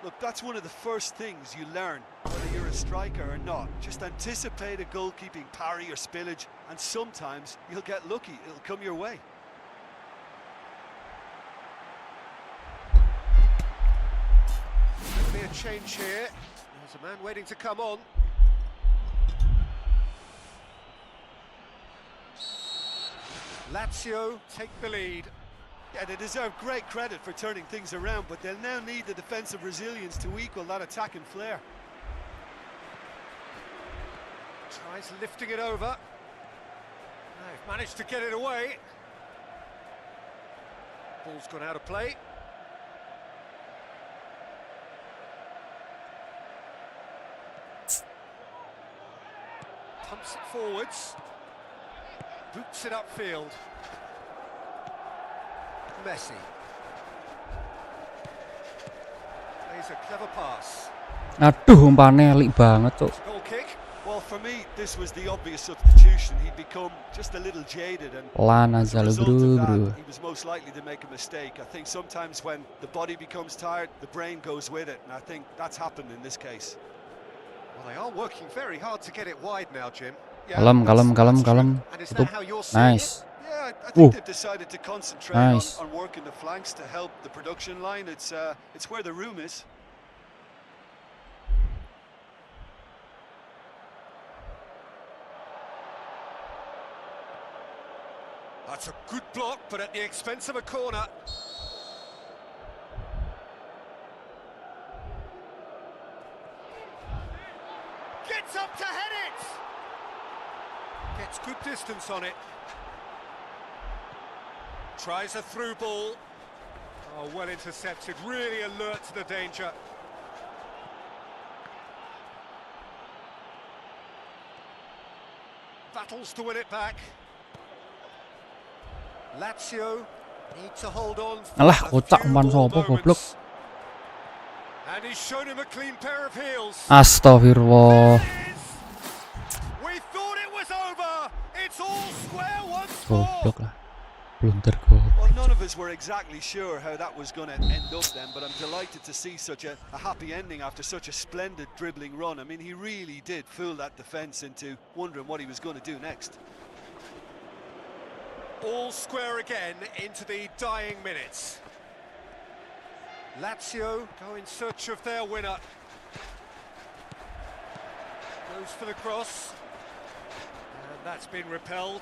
Look, that's one of the first things you learn, whether you're a striker or not. Just anticipate a goalkeeping parry or spillage, and sometimes you'll get lucky. It'll come your way. There'll be a change here. There's a man waiting to come on. Lazio take the lead. Yeah, they deserve great credit for turning things around, but they'll now need the defensive resilience to equal that attacking flair. Tries lifting it over. They've managed to get it away. Ball's gone out of play. Pumps it forwards. Boots it upfield. Messi. Plays a clever pass. Aduh, umpannya elik banget, Cuk. Goal kick. Well, for me, this was the obvious substitution. He'd become just a little jaded, and Pelan as a aja lu, result bro, of bro. that, he was most likely to make a mistake. I think sometimes when the body becomes tired, the brain goes with it, and I think that's happened in this case. Well, they are working very hard to get it wide now, Jim. Kalem. That's true. And is that Tutup. how you're seeing it? Nice. Yeah, I think they've decided to concentrate Nice. on working the flanks to help the production line. It's where the room is. That's a good block, but at the expense of a corner. Gets up to head it! Gets good distance on it. Tries a through ball. Oh, well intercepted, really alert to the danger. Battles to win it back. Lazio need to hold on. Alah, kocak umpan sopo goblok. And he's shown him a clean pair of heels. Astagfirullah. We thought it was over. It's all square once more. Goblok lah. Blunder goblok. Well, none of us were exactly sure how that was going to end up then, but I'm delighted to see such a happy ending after such a splendid dribbling run. I mean, he really did fool that defence into wondering what he was going to do next. All square again into the dying minutes. Lazio go in search of their winner. Goes for the cross. And that's been repelled.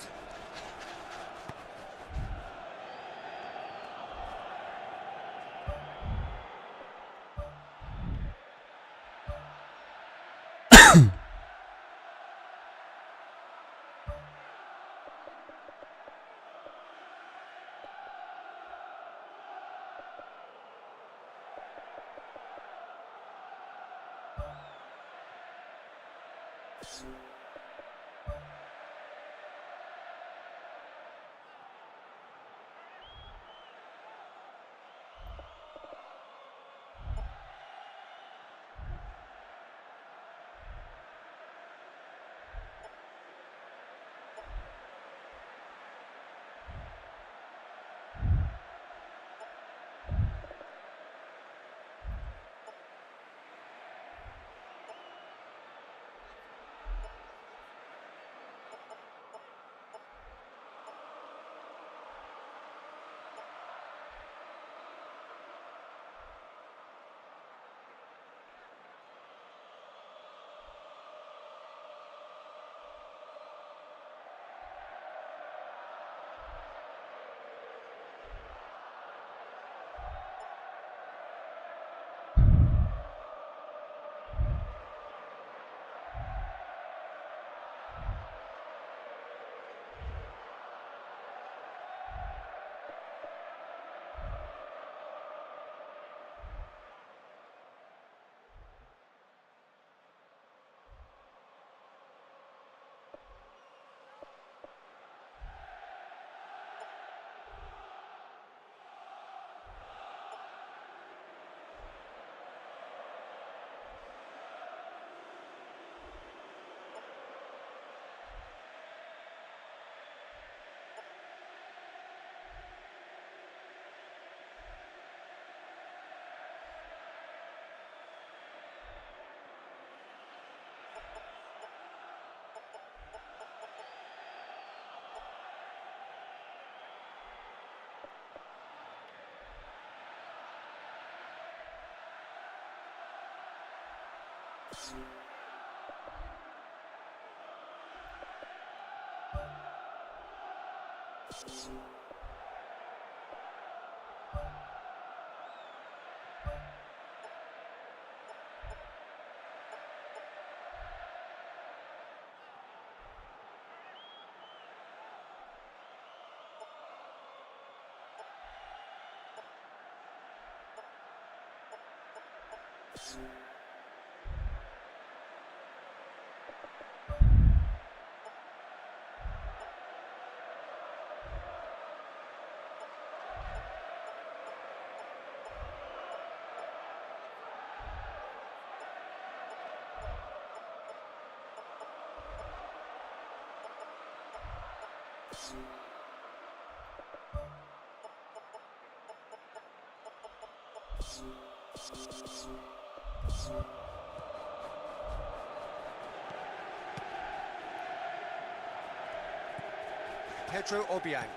Pedro Obiang.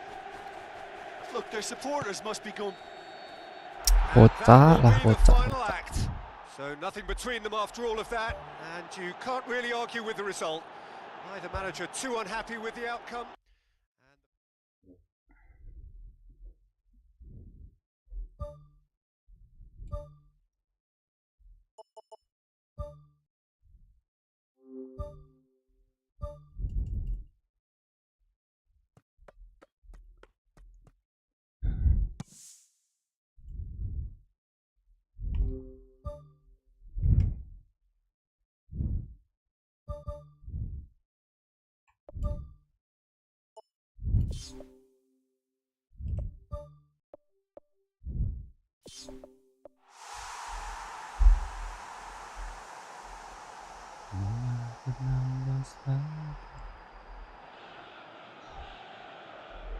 Look, their supporters must be going. Kota lah, kota. So nothing between them after all of that, and you can't really argue with the result. Neither manager too unhappy with the outcome.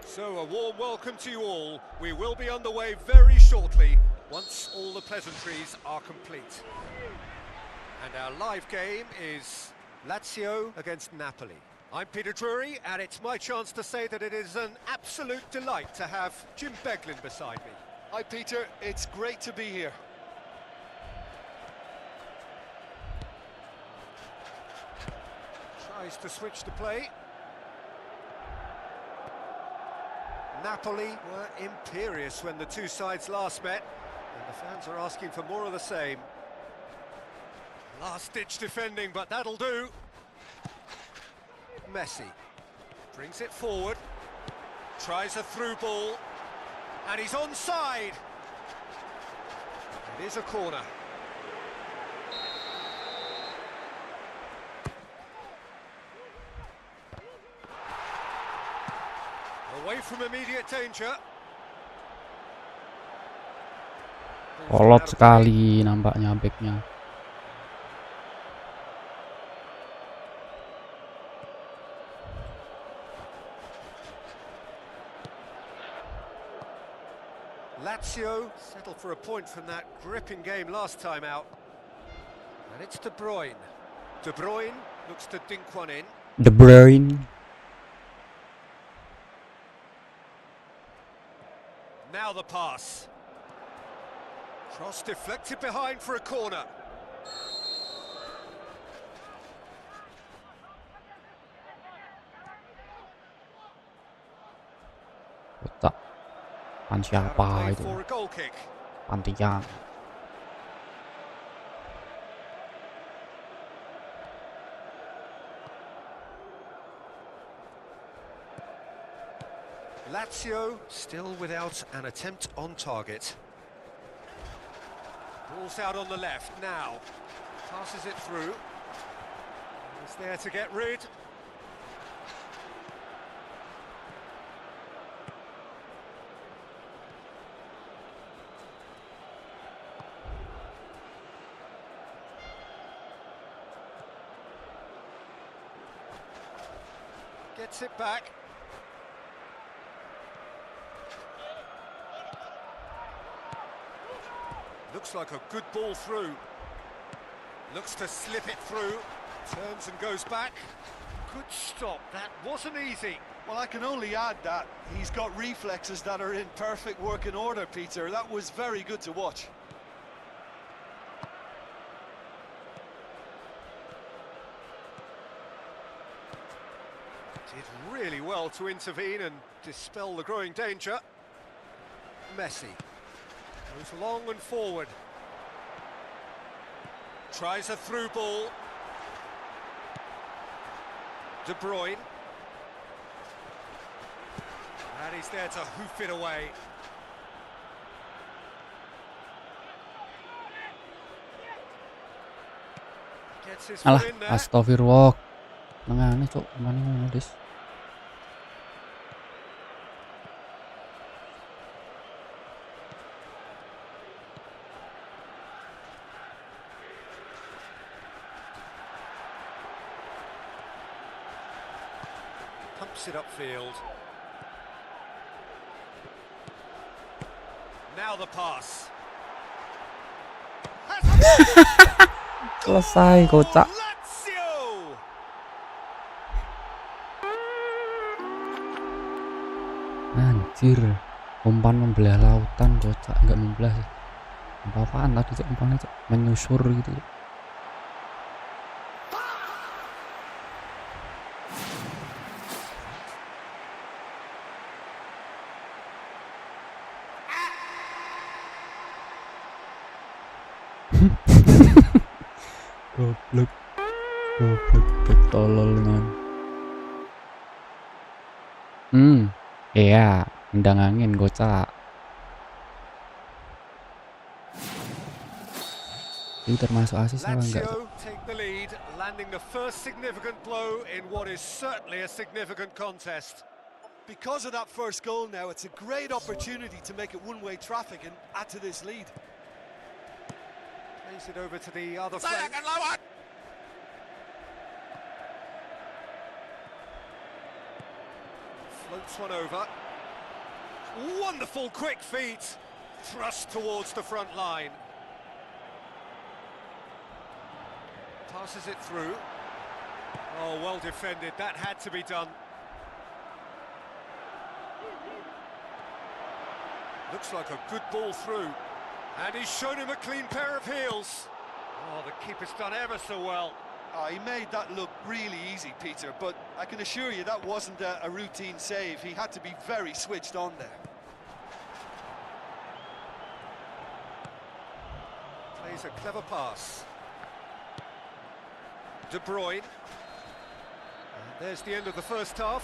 So a warm welcome to you all. We will be underway very shortly, once all the pleasantries are complete. And our live game is Lazio against Napoli. I'm Peter Drury, and it's my chance to say that it is an absolute delight to have Jim Beglin beside me. Hi, Peter. It's great to be here. Tries to switch the play. Napoli were imperious when the two sides last met, and the fans are asking for more of the same. Last-ditch defending, but that'll do. Messi brings it forward, tries a through ball, and he's onside. It is a corner. Away from immediate danger. Kolot sekali nampaknya backnya. Lazio settled for a point from that gripping game last time out. And it's De Bruyne. De Bruyne looks to dink one in. De Bruyne. Now the pass. Cross deflected behind for a corner. Kocak. Pan siapa itu? For a goal kick. Pantian. Lazio still without an attempt on target. Ball's out on the left now. Passes it through. He's there to get rid. Gets it back. Looks like a good ball through. Looks to slip it through. Turns and goes back. Good stop. That wasn't easy. Well, I can only add that he's got reflexes that are in perfect working order, Peter. That was very good to watch. Did really well to intervene and dispel the growing danger. Messi goes long and forward. Tries a through ball. De Bruyne. And he's there to hoof it away. Gets his Alah, foot in there. astagfirullah. Nengane cok, mana ngono des. Pumps it upfield. Now the pass. Selesai kocak. Lazio! Anjir, umpan membelah lautan kocak, enggak membelah sih. Apa-apaan tadi cok umpannya cok, menyusur gitu. Goblok. Goblok tolol man. Iya, nendang angin kocak. Ini termasuk asis apa enggak? Lazio take the lead, landing the first significant blow in what is certainly a significant contest. Because of that first goal now, it's a great opportunity to make it one-way traffic and add to this lead. Plays it over to the other flank. Floats one over. Wonderful quick feet. Thrust towards the front line. Passes it through. Oh, well defended. That had to be done. Looks like a good ball through. And he's shown him a clean pair of heels. Oh, the keeper's done ever so well. He made that look really easy, Peter, but I can assure you that wasn't a routine save. He had to be very switched on there. Plays a clever pass. De Bruyne. And there's the end of the first half.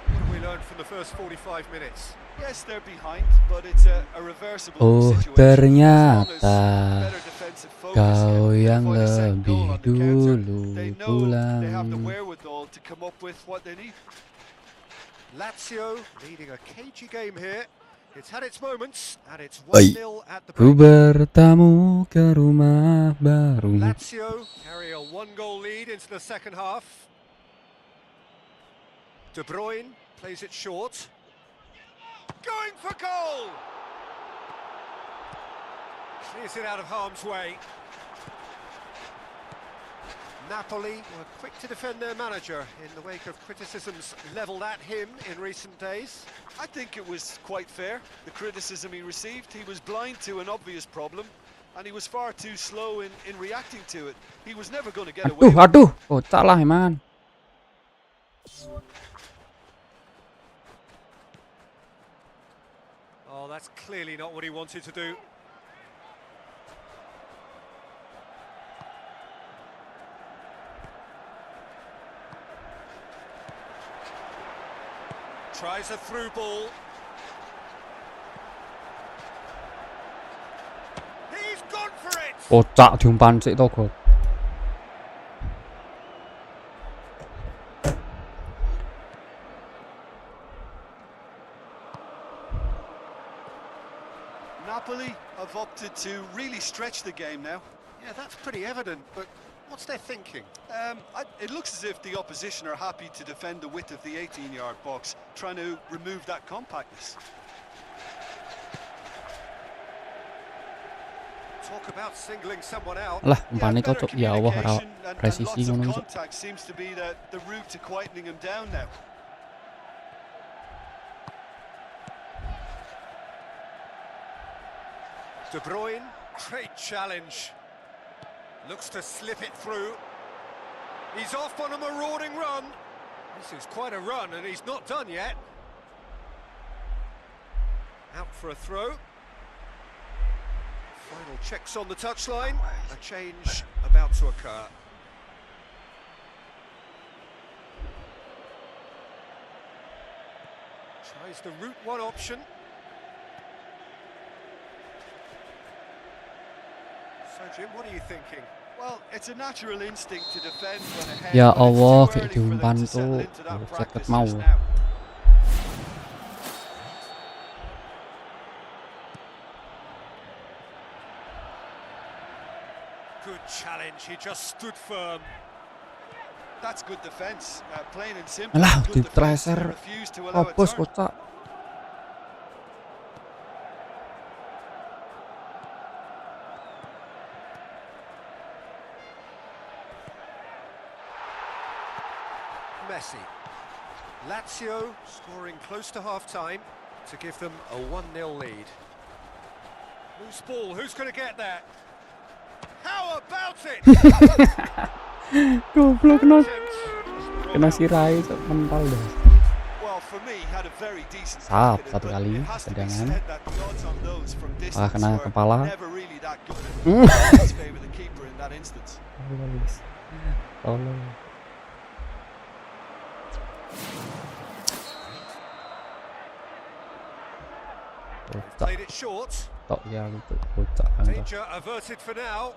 What have we learned from the first 45 minutes? Yes, they're behind, but it's a reversible situation. Ternyata kau yang lebih dulu they know pulang. they have the wherewithal to come up with what they need. Lazio leading a cagey game here. It's had its moments, and it's Oi. 1-0 at the Ku break. bertamu ke rumah baru. Lazio carry a 1-goal lead into the second half. De Bruyne plays it short. Going for goal! Clears it out of harm's way. Napoli were quick to defend their manager in the wake of criticisms levelled at him in recent days. I think it was quite fair, the criticism he received. He was blind to an obvious problem, and he was far too slow in reacting to it. He was never going to get away. Aduh, kocak lah emang. Oh, that's clearly not what he wanted to do. Tries a through ball. He's gone for it. Kocak diumpan sik to, Gol. Napoli have opted to really stretch the game now. Yeah, that's pretty evident, but what's their thinking? It looks as if the opposition are happy to defend the width of the 18-yard box, trying to remove that compactness. Talk about singling someone out. Lah, umpane better cocok ya Allah, communication and presisi lots of ngono. contact seems to be the route to quietening him down now. De Bruyne, great challenge. Looks to slip it through. He's off on a marauding run. This is quite a run, and he's not done yet. Out for a throw. Final checks on the touchline. A change about to occur. Tries the route one option. So Jim, what are you thinking? Well, it's a natural instinct to defend when ahead. Ya but it's Allah, too kayak early for them diumpan to settle tuh into that ceket practice mau. just now. Good challenge, he just stood firm. That's good defense, plain and simple. Alah, Good defense to ditreser. refuse to allow a Hapus turn. kocak. Messi. Lazio scoring close to half-time to give them a 1-0 lead. Loose ball, who's going to get that? How about it? Goblok kena sirai mental dah. Well, for me, had a very decent Sap, target, satu but kali it has to be tendangan. said that the odds on those from Malah distance kena were kepala. never really that good. Always favor the keeper in that instance. Tolong. Kocak, Played it short. tok ya gitu. Kocak kan. Danger averted for now.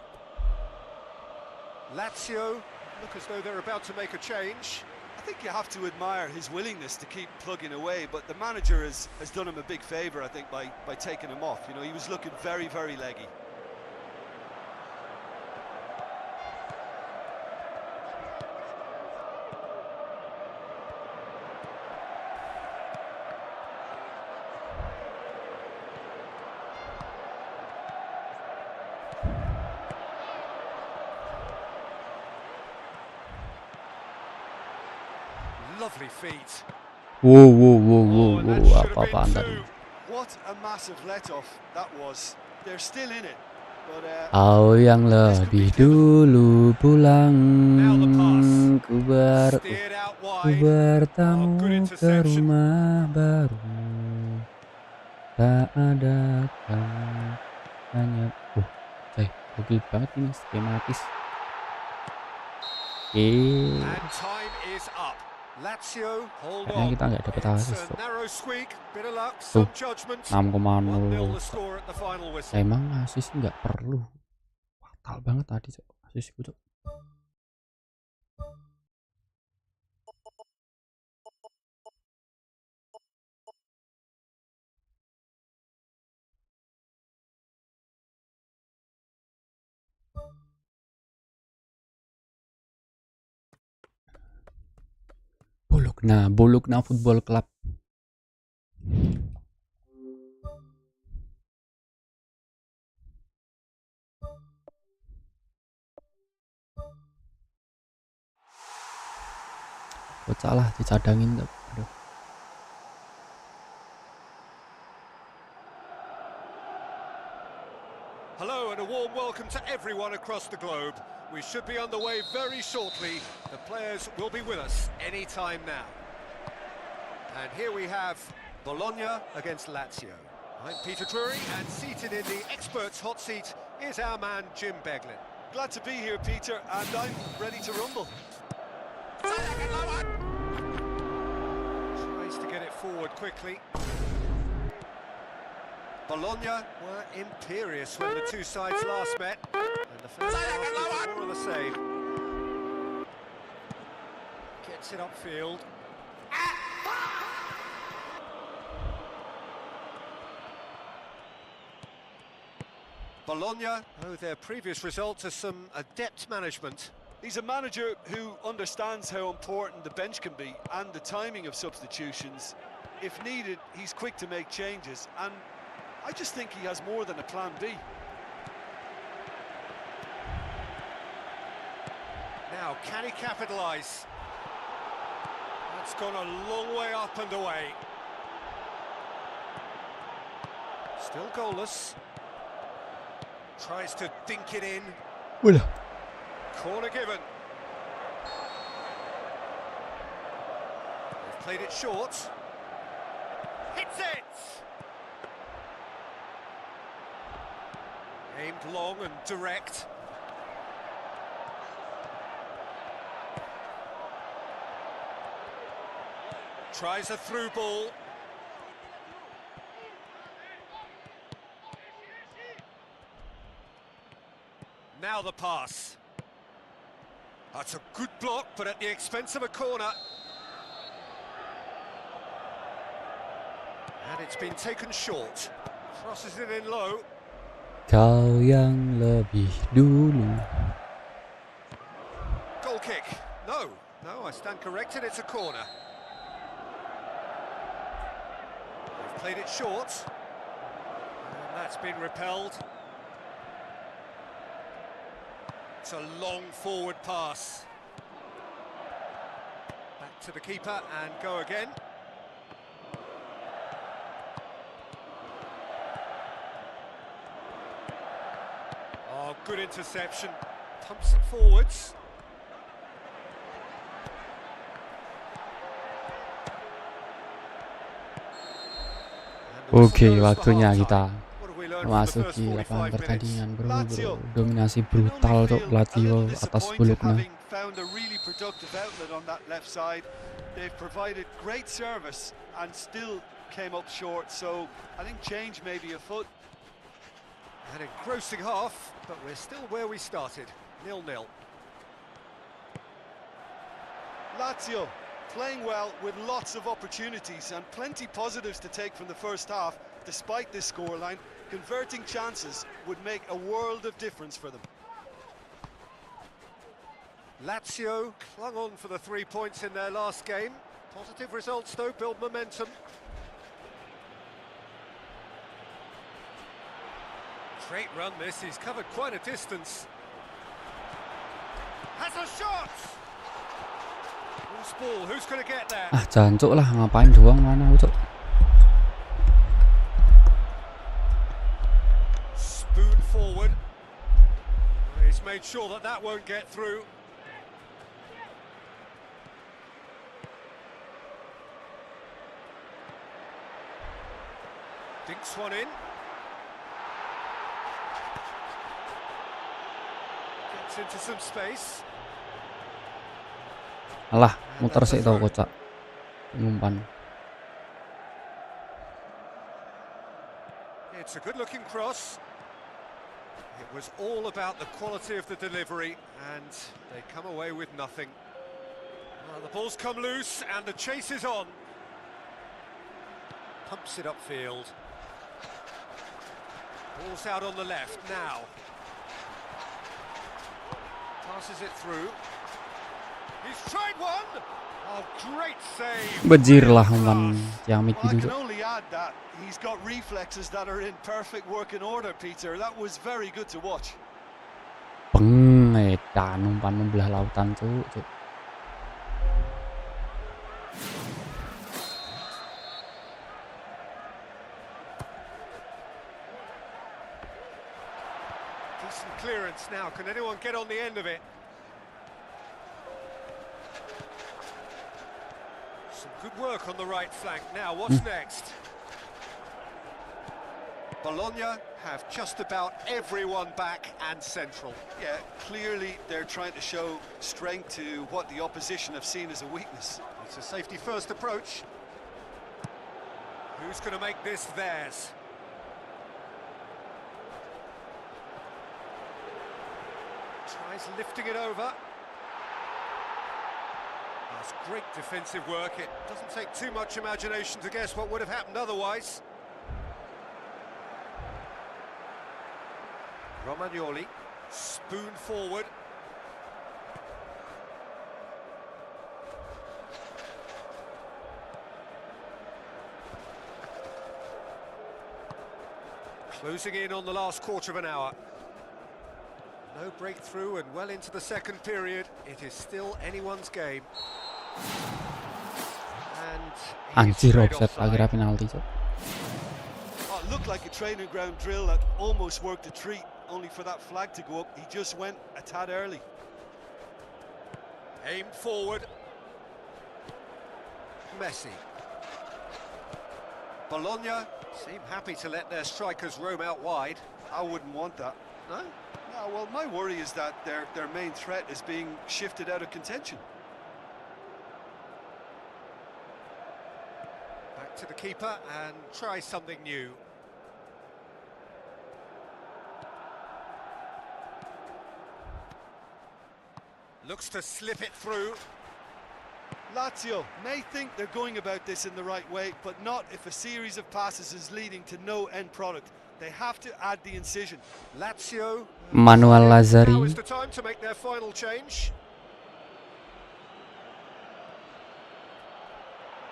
Lazio look as though they're about to make a change. I think you have to admire his willingness to keep plugging away, but the manager has done him a big favour, I think, by taking him off. You know, he was looking very, very leggy. Lovely feet. Wow, and that should have apa-apaan been tadi? two. What a massive let-off that was. They're still in it, but Kau yang lebih dulu pulang, Now the pass. ku Steered out wide. bertamu Oh, good ke interception. rumah baru, tak ada kamu, hanya oke banget ini skematis. And time is up. Lazio hold Kayaknya on. kita nggak dapet It's asis a tuh. narrow squeak, bit of luck, Tuh, some judgment. 6,0. 1-0 the score at the final whistle. Emang asis nggak perlu, fatal banget tadi asis gue. Bologna Football Club. Kocak lah dicadangin tuh. Aduh. Hello and a warm welcome to everyone across the globe. We should be on the way very shortly. The players will be with us any time now. And here we have Bologna against Lazio. I'm Peter Drury, and seated in the experts' hot seat is our man Jim Beglin. Glad to be here, Peter, and I'm ready to rumble. Tries to get it forward quickly. Bologna were imperious when the two sides last met, and the first half was more of the same. Gets it upfield. Bologna owe their previous result to some adept management. He's a manager who understands how important the bench can be and the timing of substitutions. If needed, he's quick to make changes, and I just think he has more than a plan B. Now, can he capitalise? That's gone a long way up and away. Still goalless. Tries to dink it in. Udah. Corner given. They've played it short. Hits it! Aimed long and direct. Tries a through ball. Now the pass. That's a good block, but at the expense of a corner. And it's been taken short. Crosses it in low. Kau yang lebih dulu. Goal kick. No, I stand corrected, it's a corner. They've played it short. And that's been repelled. It's a long forward pass. Back to the keeper and go again. Oh, good interception. Pumps it forwards. Oke, waktunya kita memasuki lapangan pertandingan, bro. Dominasi brutal untuk Lazio atas Bologna. They've provided great service and still came up short, so I think change may be afoot. An engrossing half, but we're still where we started, 0-0. Lazio playing well with lots of opportunities and plenty positives to take from the first half. Despite this scoreline, converting chances would make a world of difference for them. Lazio clung on for the 3 points in their last game. Positive results though build momentum. Great run this, he's covered quite a distance. Has a shot! Loose ball, who's going to get there? Jancuk lah, ngapain doang mana Cuk. Spoon forward. He's made sure that that won't get through. Dinks one in. Gets into some space. Alah, muter sih tau kocak. Umpan. It's a good-looking cross. It was all about the quality of the delivery, and they come away with nothing. Well, the ball's come loose, and the chase is on. Pumps it upfield. Ball's out on the left now. Passes it through. He's tried one! Oh, great save. Bajir lah Brilliant umpan pass. ciamik Well, I gitu. can only add that he's got reflexes that are in perfect working order, Peter. That was very good to watch. Peng, edan umpan membelah lautan, cuk. Decent clearance now. Can anyone get on the end of it? Some good work on the right flank. Now, what's next? Bologna have just about everyone back and central. Yeah, clearly they're trying to show strength to what the opposition have seen as a weakness. It's a safety-first approach. Who's going to make this theirs? Tries lifting it over. That's great defensive work. It doesn't take too much imagination to guess what would have happened otherwise. Romagnoli, spoon forward. Closing in on the last quarter of an hour. No breakthrough and well into the second period. It is still anyone's game. And he's Anjir, straight offset offside. akhirnya penalti, cuk. Oh, it looked like a training ground drill that almost worked a treat, only for that flag to go up. He just went a tad early. Aimed forward. Messi. Bologna seem happy to let their strikers roam out wide. I wouldn't want that. No? No, well, my worry is that their main threat is being shifted out of contention. Back to the keeper and try something new. Looks to slip it through. Lazio may think they're going about this in the right way, but not if a series of passes is leading to no end product. They have to add the incision. Lazio. Manuel Now Lazzari. is the time to make their final change.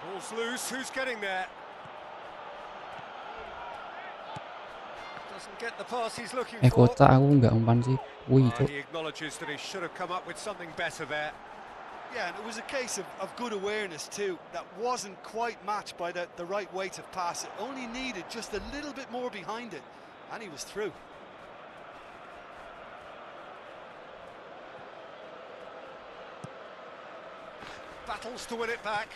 Ball's loose. Who's getting there? Doesn't get the pass he's looking for. Kota aku nggak umpan sih. Wih, cuk. He acknowledges that he should have come up with something better there. Yeah, and it was a case of good awareness too. That wasn't quite matched by the right weight of pass. It only needed just a little bit more behind it, and he was through. Battles to win it back.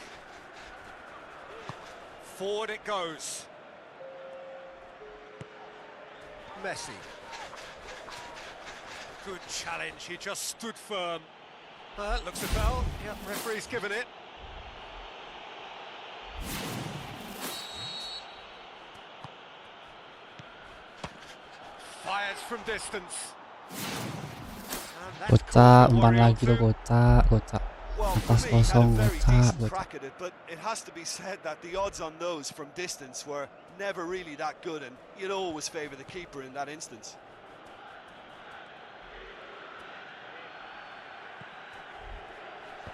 Forward it goes. Messi. Good challenge, he just stood firm. Looks a foul. Yep, referee's given it. Fires from distance. And that's Kocak, cause for umpan worry on lagi tuh, foot. kocak. Well, Atas for me, he had a kosong, very kocak, decent kocak. crack at it, but it has to be said that the odds on those from distance were never really that good, and you'd always favour the keeper in that instance.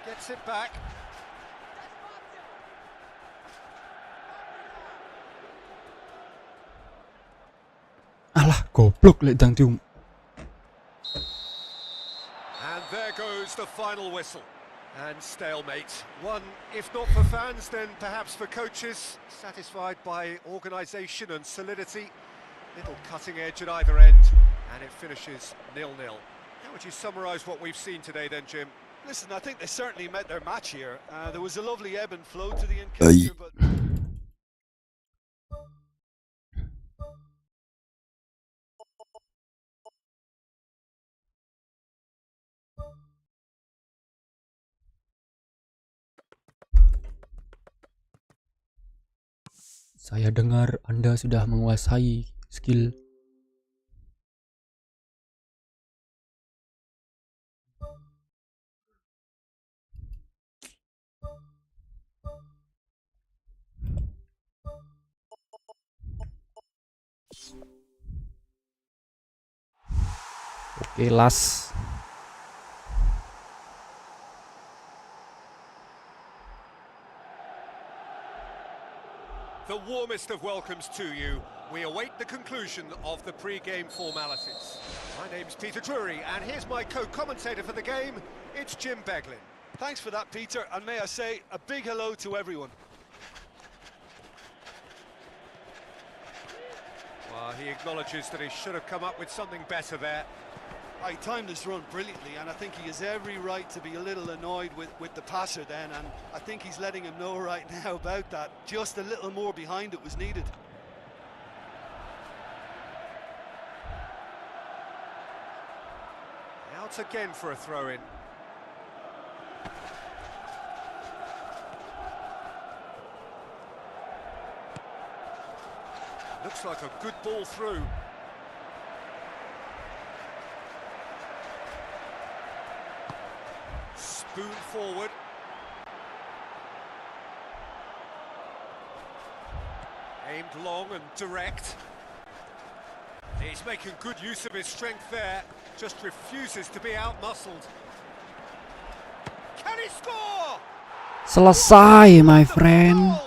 Gets it back. Alah, goblok lek dang tium. And there goes the final whistle. And stalemate. One, if not for fans, then perhaps for coaches, satisfied by organisation and solidity. Little cutting edge at either end, and it finishes 0-0. How would you summarise what we've seen today then, Jim? Listen, I think they certainly met their match here. There was a lovely ebb and flow to the encounter, but... Saya dengar Anda sudah menguasai skill. Oke, last. The warmest of welcomes to you. We await the conclusion of the pre-game formalities. My name's Peter Drury, and here's my co-commentator for the game. It's Jim Beglin. Thanks for that, Peter, and may I say a big hello to everyone. Well, he acknowledges that he should have come up with something better there. He timed his run brilliantly, and I think he has every right to be a little annoyed with the passer then, and I think he's letting him know right now about that. Just a little more behind it was needed. Out again for a throw-in. Looks like a good ball through. Spoon forward. Aimed long and direct. He's making good use of his strength there. Just refuses to be out-muscled. Can he score? Selesai, my friend.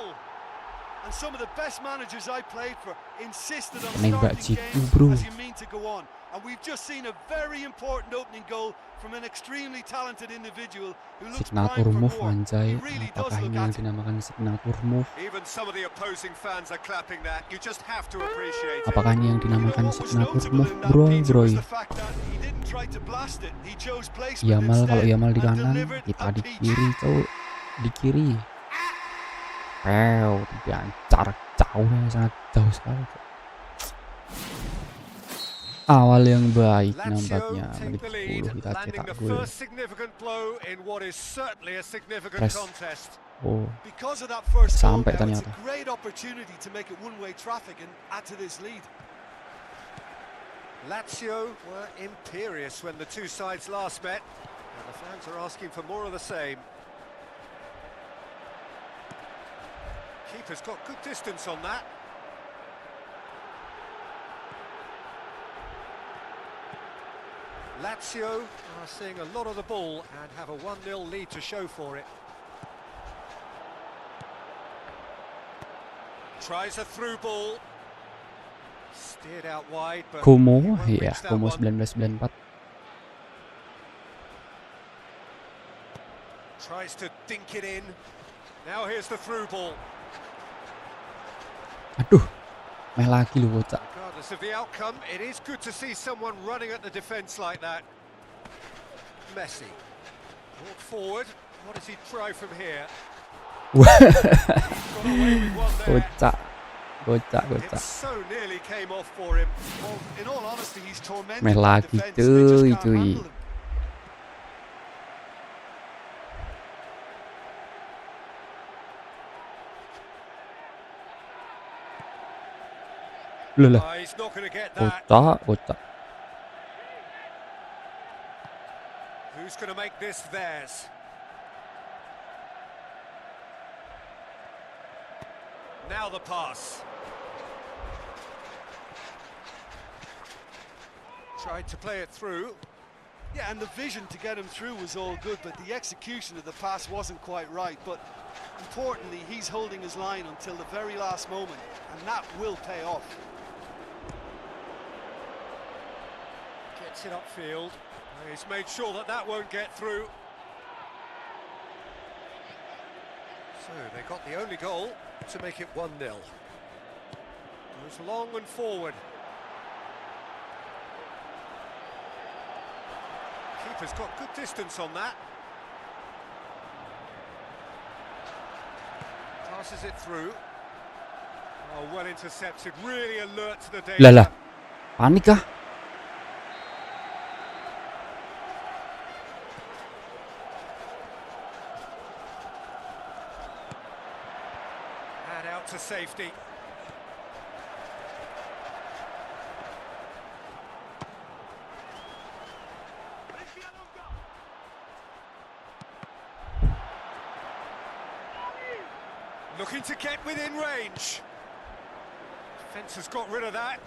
And some of the best managers I played for insisted on Nembak starting jitu, games bro. as you mean to go on. And we've just seen a very important opening goal from an extremely talented individual who looks Signature primed for move, more. anjay. He really does Apakah look ini yang at it. dinamakan signature move? Even some of the opposing fans are clapping that. You just have to appreciate it. Apakah ini yang You know, dinamakan what was signature notable move, in that, bro, Peter, bro? was the fact that he didn't try to blast it. He chose placement Yamal, kalau instead Yamal di and kanan, delivered kita a di peach. kiri, cowok. Di kiri. Jarak jauh yang sangat jauh sekali. Awal yang baik nampaknya, menit 10 kita cetak gol. Press. Oh, sampai ternyata. Lazio were imperious when the two sides last met, and the fans are asking for more of the same. Keeper's got good distance on that. Lazio are seeing a lot of the ball and have a 1-0 lead to show for it. Tries a through ball. Steered out wide, but Como, iya, Como 1994. Tries to dink it in. Now here's the through ball. Aduh, meh lagi lu bocah. Regardless of the outcome, it is good to see someone running at the defence like that. Messi. Walk forward. What does he try from here? Kocak. It so nearly came off for him. Well, in all honesty, he's tormented Meh that lagi, defence. They just cuy, can't cuy. handle him. Lah, He's not going to get that. kocak. Who's going to make this theirs? Now the pass. Tried to play it through. Yeah, and the vision to get him through was all good, but the execution of the pass wasn't quite right. But importantly, he's holding his line until the very last moment, and that will pay off. Gets it upfield. He's made sure that that won't get through. So they got the only goal to make it 1-0. Goes long and forward. Keeper's got good distance on that. Passes it through. Oh, well intercepted. Really alert to the danger. Lah, panik kah? And out to safety. Looking to get within range. Defence has got rid of that.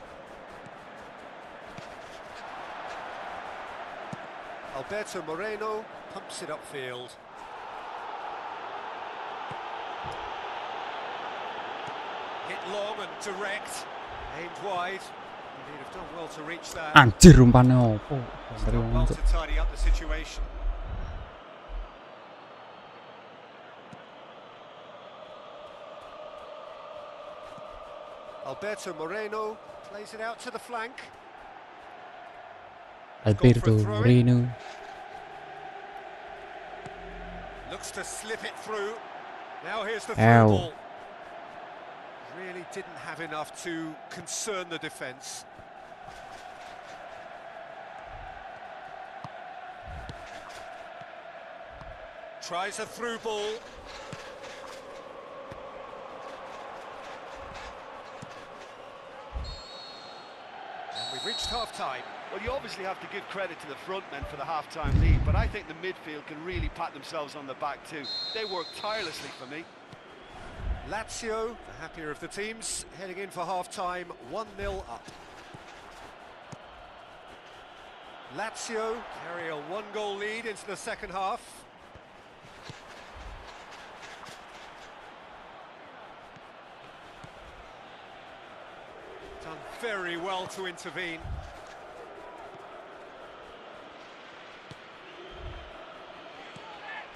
Alberto Moreno pumps it upfield. Hit long and direct. Aimed wide. He'd have done well to reach that. Anjir umpannya opo. Dari Done wong well itu. to tidy up the situation. Alberto Moreno plays it out to the flank. Alberto Moreno. Looks to slip it through. Now here's the Ow. through ball. Really didn't have enough to concern the defence. Tries a through ball. And we've reached half-time. Well, you obviously have to give credit to the front men for the half-time lead, but I think the midfield can really pat themselves on the back too. They work tirelessly for me. Lazio, the happier of the teams, heading in for half-time, 1-0 up. Lazio carry a one-goal lead into the second half. Done very well to intervene.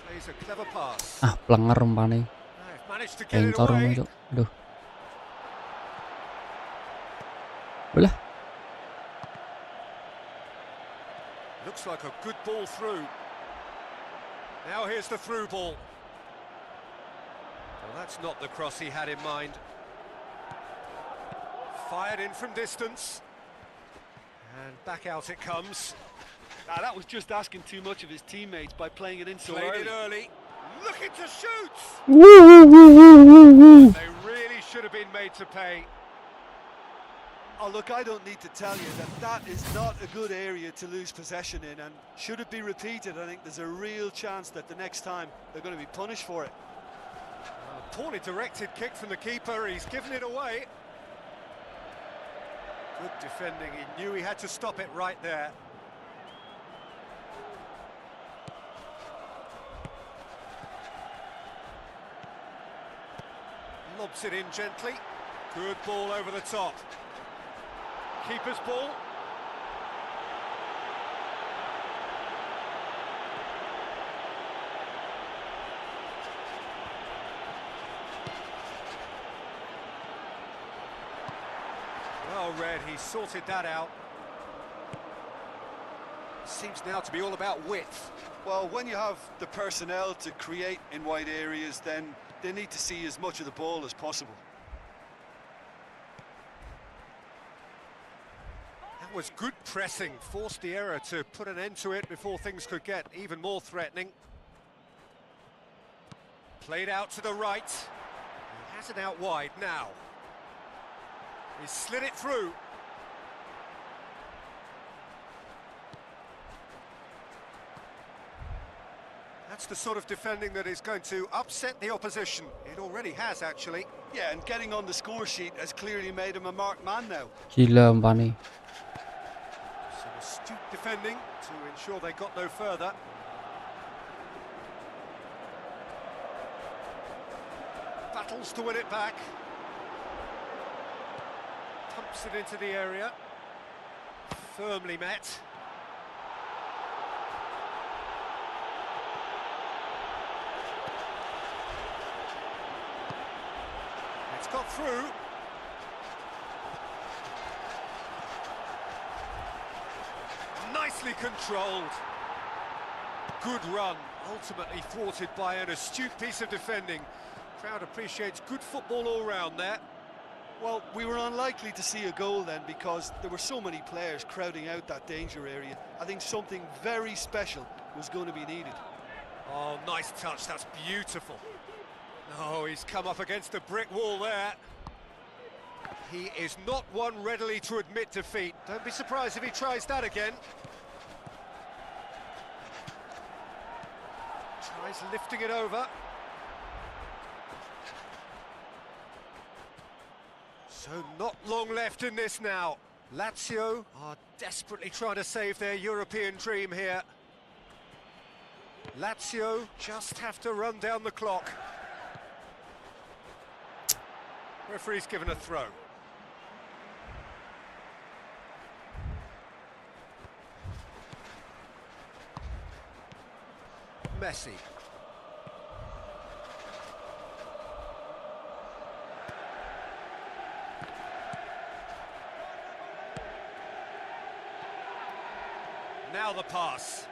Plays a clever pass. Ah, plenger umpannya. They've managed to get it Encor away. itu. Aduh. Belah. Looks like a good ball through. Now here's the through ball. Well, that's not the cross he had in mind. Fired in from distance. And back out it comes. Now, that was just asking too much of his teammates by playing it in so Played early. it early. Looking to shoot. Woo. They really should have been made to pay. Oh, look, I don't need to tell you that that is not a good area to lose possession in, and should it be repeated, I think there's a real chance that the next time they're going to be punished for it. A poorly directed kick from the keeper. He's given it away. Good defending. He knew he had to stop it right there. Lobs it in gently. Good ball over the top. Keeper's ball. Well read, he sorted that out. Seems now to be all about width. Well, when you have the personnel to create in wide areas, then they need to see as much of the ball as possible. That was good pressing, forced the error to put an end to it before things could get even more threatening. Played out to the right. He has it out wide now. He slid it through. That's the sort of defending that is going to upset the opposition. It already has, actually. Yeah, and getting on the score sheet has clearly made him a marked man now. Gila umpannya. Some astute defending to ensure they got no further. Battles to win it back. Pumps it into the area. Firmly met. It's got through. Nicely controlled. Good run, ultimately thwarted by an astute piece of defending. Crowd appreciates good football all round there. Well, we were unlikely to see a goal then because there were so many players crowding out that danger area. I think something very special was going to be needed. Oh, nice touch, that's beautiful. Oh, he's come up against a brick wall there. He is not one readily to admit defeat. Don't be surprised if he tries that again. Tries lifting it over. So not long left in this now. Lazio are desperately trying to save their European dream here. Lazio just have to run down the clock. Referee's given a throw. Messi. Now the pass.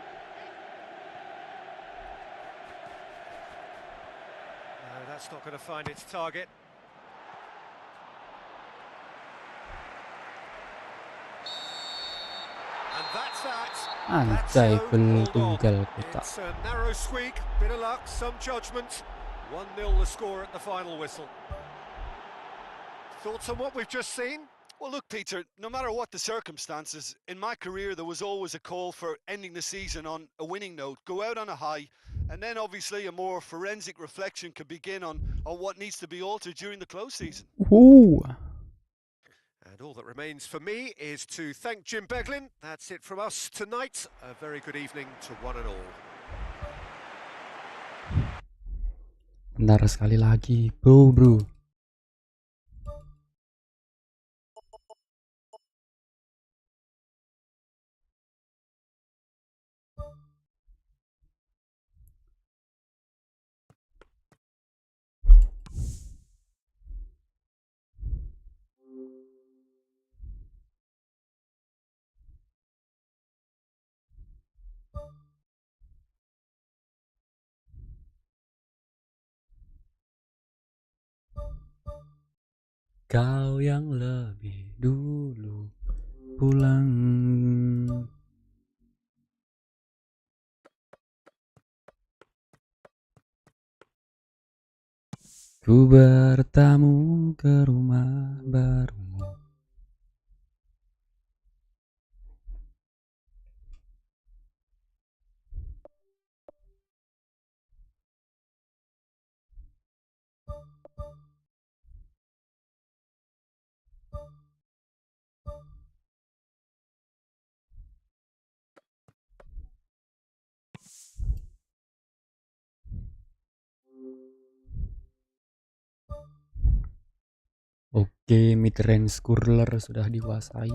No, that's not going to find its target. And that's that. Anjay, gol tunggal kita. It's a narrow squeak, bit of luck, some judgment. 1-0 the score at the final whistle. Thoughts on what we've just seen? Well, look, Peter, no matter what the circumstances, in my career there was always a call for ending the season on a winning note, go out on a high, and then obviously a more forensic reflection could begin on what needs to be altered during the close season. And all that remains for me is to thank Jim Beglin. That's it from us tonight. A very good evening to one and all. Bentar sekali lagi, bro. Kau yang lebih dulu pulang. Ku bertamu ke rumah barumu. Oke, mid-range curler sudah dikuasai.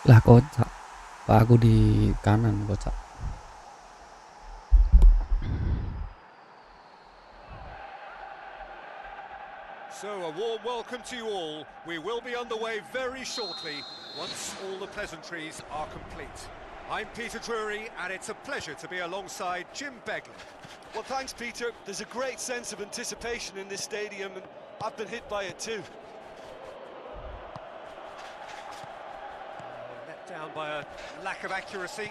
Lah kocak, Pak, aku di kanan kocak. So a warm welcome to you all. We will be underway very shortly once all the pleasantries are complete. I'm Peter Drury and it's a pleasure to be alongside Jim Beglin. Well, thanks, Peter. There's a great sense of anticipation in this stadium and I've been hit by it too. Let down by a lack of accuracy.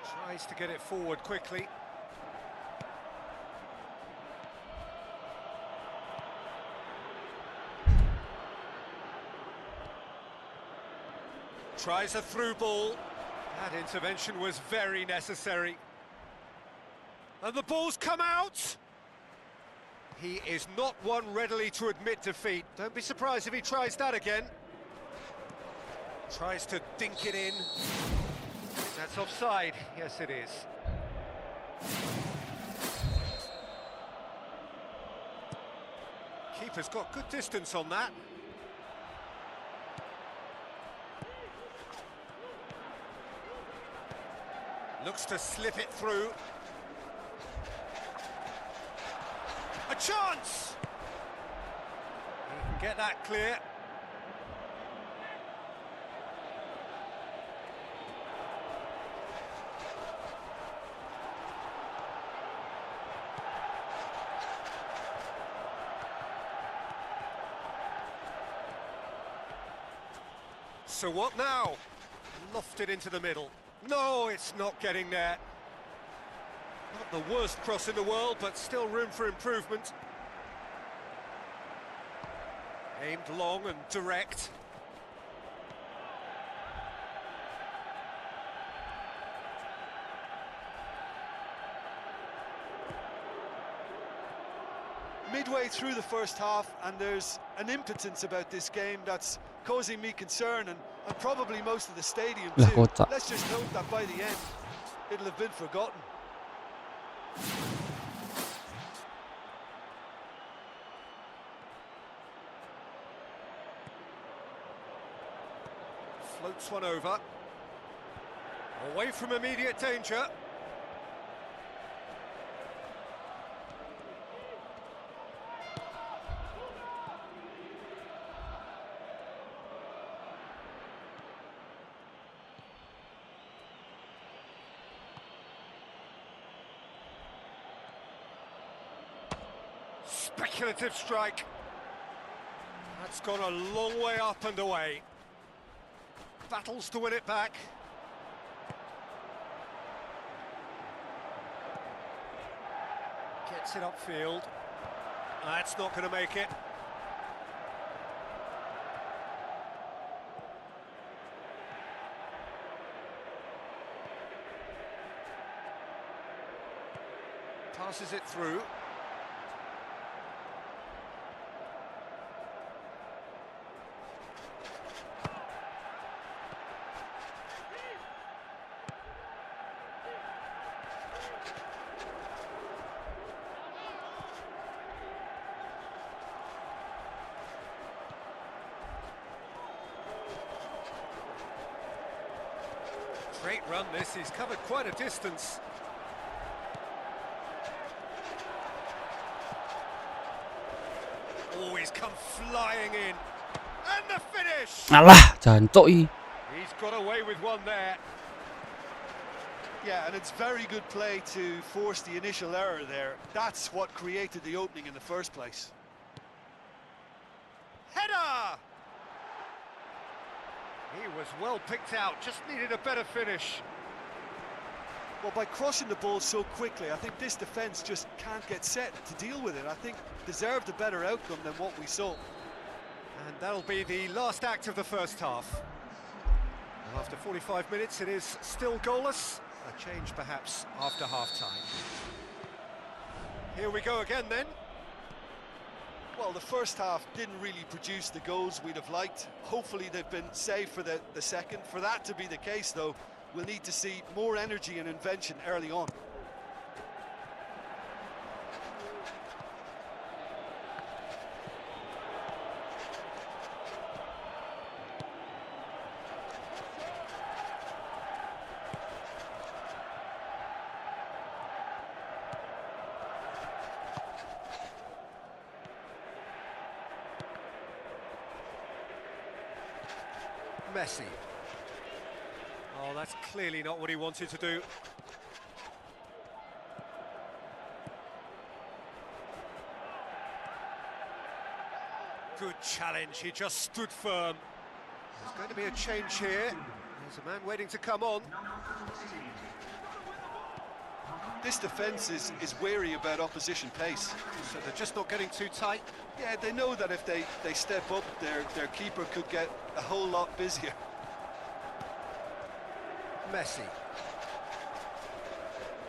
Tries to get it forward quickly. Tries a through ball. That intervention was very necessary. And the ball's come out! He is not one readily to admit defeat. Don't be surprised if he tries that again. Tries to dink it in. That's offside. Yes, it is. Keeper's got good distance on that. Looks to slip it through. A chance! He can get that clear. So what now? Lofted into the middle. No, it's not getting there. Not the worst cross in the world, but still room for improvement. Aimed long and direct. Midway through the first half, and there's an impotence about this game that's causing me concern, and probably most of the stadium Lah, too. kocak. Let's just note that by the end, it'll have been forgotten. Floats one over. Away from immediate danger. Speculative strike. That's gone a long way up and away. Battles to win it back. Gets it upfield. That's not going to make it. Passes it through. Great run this, he's covered quite a distance. Oh, he's come flying in. And the finish! Alah, jancok ih. He's got away with one there. Yeah, and it's very good play to force the initial error there. That's what created the opening in the first place. Header! He was well picked out, just needed a better finish. Well, by crushing the ball so quickly, I think this defence just can't get set to deal with it. I think deserved a better outcome than what we saw. And that'll be the last act of the first half. And after 45 minutes, it is still goalless. A change perhaps after half-time. Here we go again then. Well, the first half didn't really produce the goals we'd have liked. Hopefully they've been saved for the second. For that to be the case, though, we'll need to see more energy and invention early on. Messi. Oh, that's clearly not what he wanted to do. Good challenge, he just stood firm. There's going to be a change here. There's a man waiting to come on. This defence is wary about opposition pace. So they're just not getting too tight. Yeah, they know that if they step up, their keeper could get a whole lot busier. Messi.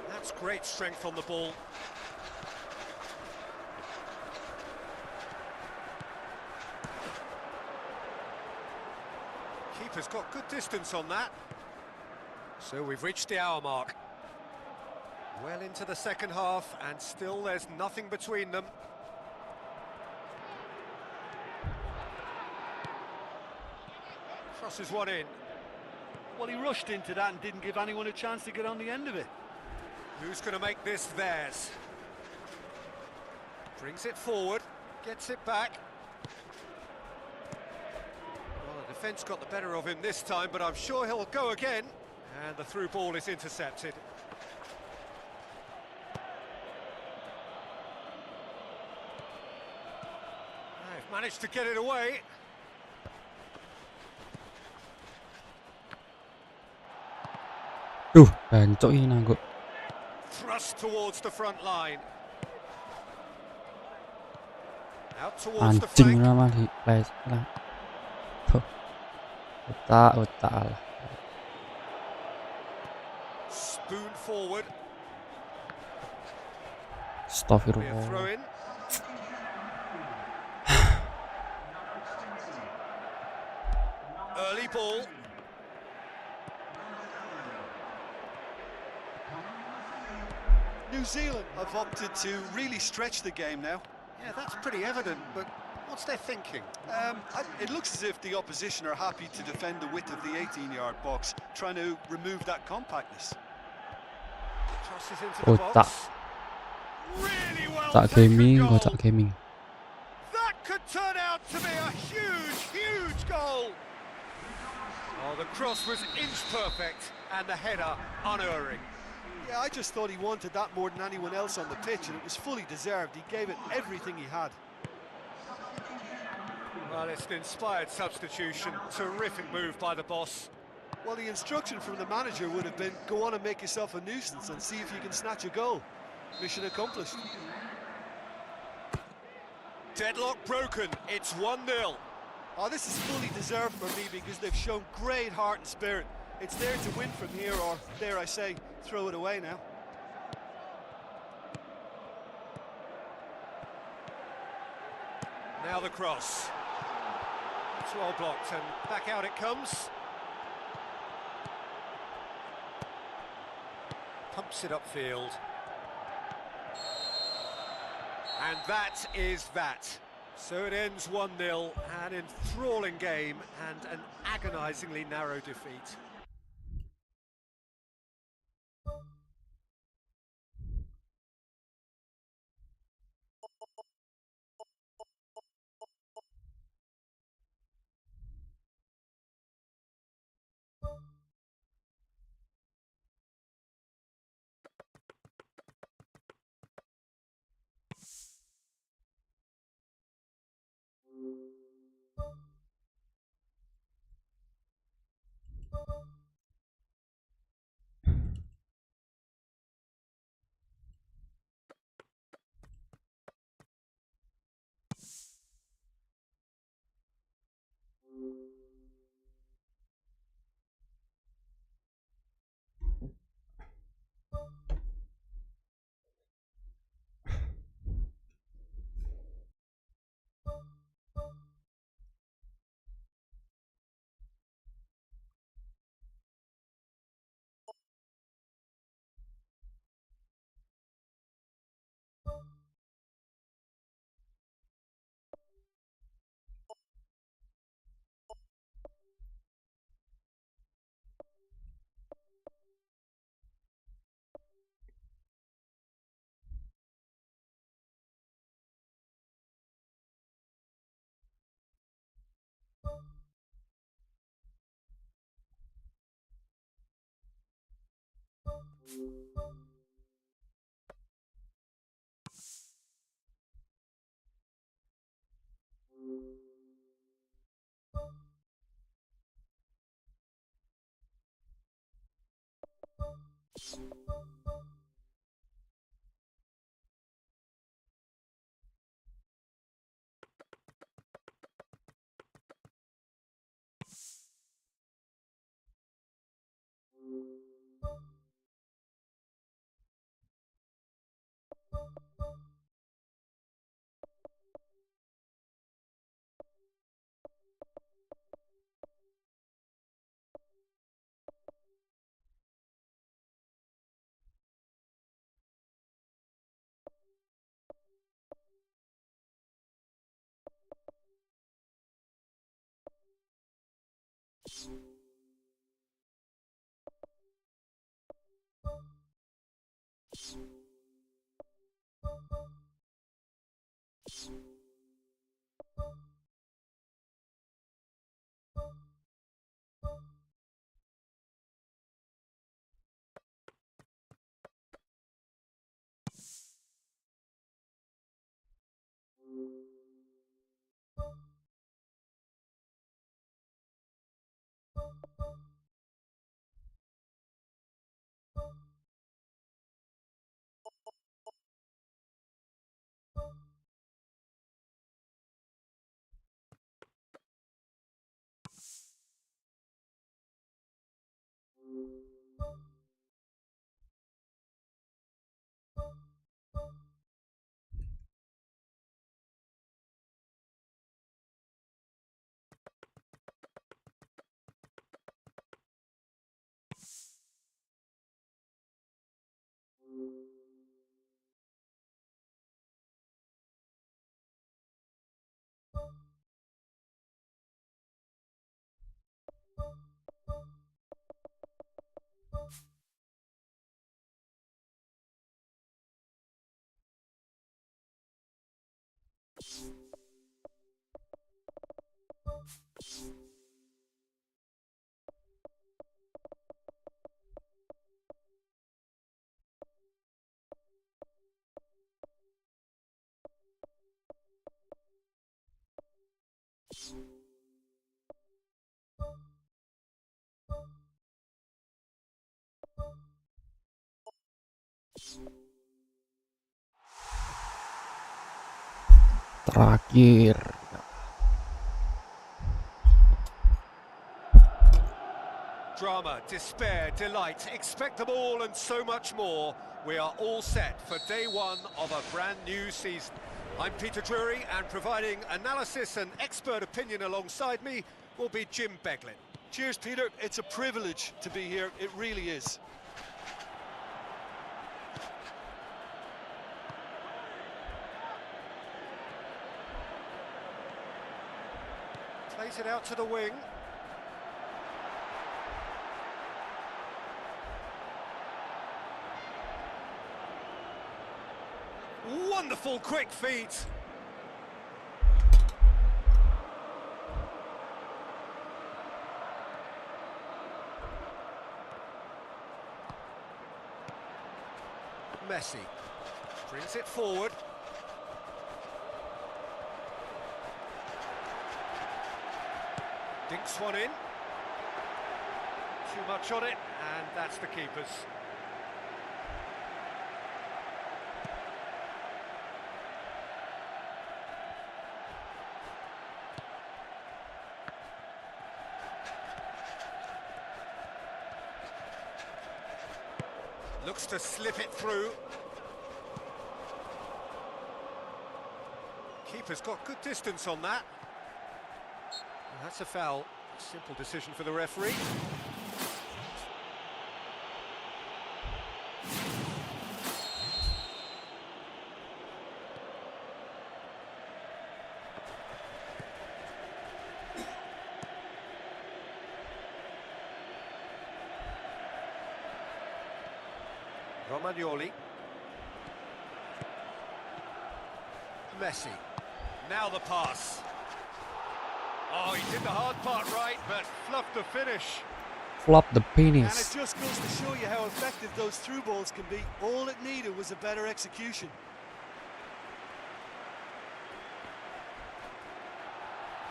That's great strength on the ball. Keeper's got good distance on that. So we've reached the hour mark. Well into the second half, and still there's nothing between them. Crosses one in. Well, he rushed into that and didn't give anyone a chance to get on the end of it. Who's going to make this theirs? Brings it forward, gets it back. Well, the defence got the better of him this time, but I'm sure he'll go again. And the through ball is intercepted. They've managed to get it away. Jancuk ini nangkuk. Thrust towards the front line. Out towards the Anjing flank. nama di flash lah. Tuh. Otak lah. Spoon forward. Be a Astagfirullah. throw in. Early ball. New Zealand have opted to really stretch the game now. Yeah, that's pretty evident, but what's their thinking? It looks as if the opposition are happy to defend the width of the 18-yard box, trying to remove that compactness. Crosses into the Otak. box. Really well Otak taken gaming, goal. otak gaming. That could turn out to be a huge, huge goal. Oh, the cross was inch perfect and the header unerring. Yeah, I just thought he wanted that more than anyone else on the pitch, and it was fully deserved. He gave it everything he had. Well, it's an inspired substitution. Terrific move by the boss. Well, the instruction from the manager would have been, go on and make yourself a nuisance and see if you can snatch a goal. Mission accomplished. Deadlock broken. It's 1-0. Oh, this is fully deserved for me because they've shown great heart and spirit. It's there to win from here, or, dare I say, throw it away now. Now the cross. It's well blocked, and back out it comes. Pumps it upfield. And that is that. So it ends 1-0, an enthralling game and an agonisingly narrow defeat. Terakhir. Drama, despair, delight, expect them all and so much more. We are all set for day one of a brand new season. I'm Peter Drury, and providing analysis and expert opinion alongside me will be Jim Beglin. Cheers, Peter. It's a privilege to be here. It really is. Plays it out to the wing. Wonderful quick feet. Messi brings it forward. Dinks one in. Too much on it, and that's the keeper's. Looks to slip it through. Keeper's got good distance on that. And that's a foul. Simple decision for the referee. Romagnoli. Messi. Now the pass. Oh, he did the hard part right, but fluffed the finish. Flop the And penis. it just goes to show you how effective those through balls can be. All it needed was a better execution.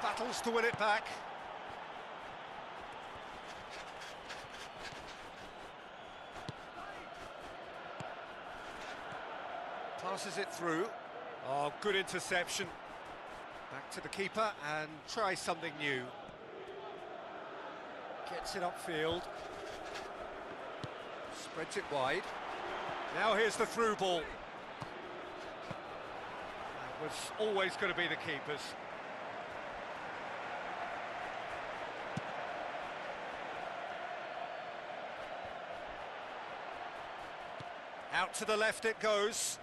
Battles to win it back. Passes it through. Oh, good interception. Back to the keeper and try something new. Gets it upfield. Spreads it wide. Now here's the through ball. That was always going to be the keeper's. Out to the left it goes.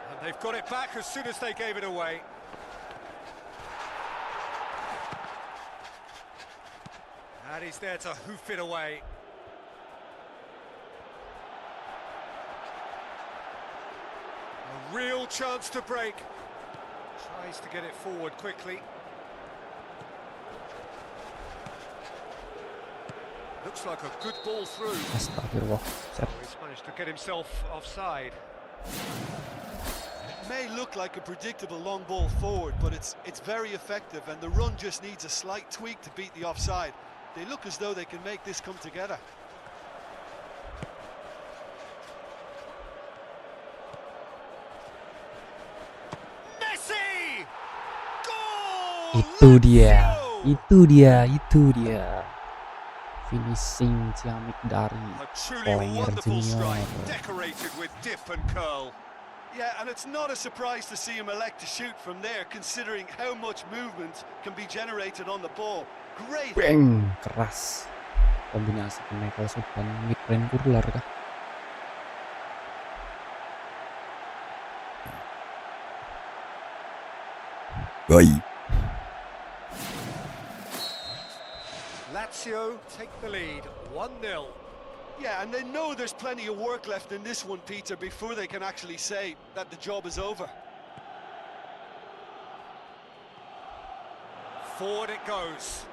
And they've got it back as soon as they gave it away. And he's there to hoof it away. A real chance to break. Tries to get it forward quickly. Looks like a good ball through. Astagfirullah. Set. He's managed to get himself offside. It may look like a predictable long ball forward, but it's very effective, and the run just needs a slight tweak to beat the offside. They look as though they can make this come together. Messi! Goal! Itu dia. Finishing ciamik dari A truly Player wonderful Junior. strike, decorated with dip and curl. Yeah, and it's not a surprise to see him elect to shoot from there, considering how much movement can be generated on the ball. Great. Bang, keras. Kombinasi pemain dan mid-range kurlar kah? Baik. Lazio take the lead, 1-0. Yeah, and they know there's plenty of work left in this one, Peter, before they can actually say that the job is over. Forward it goes.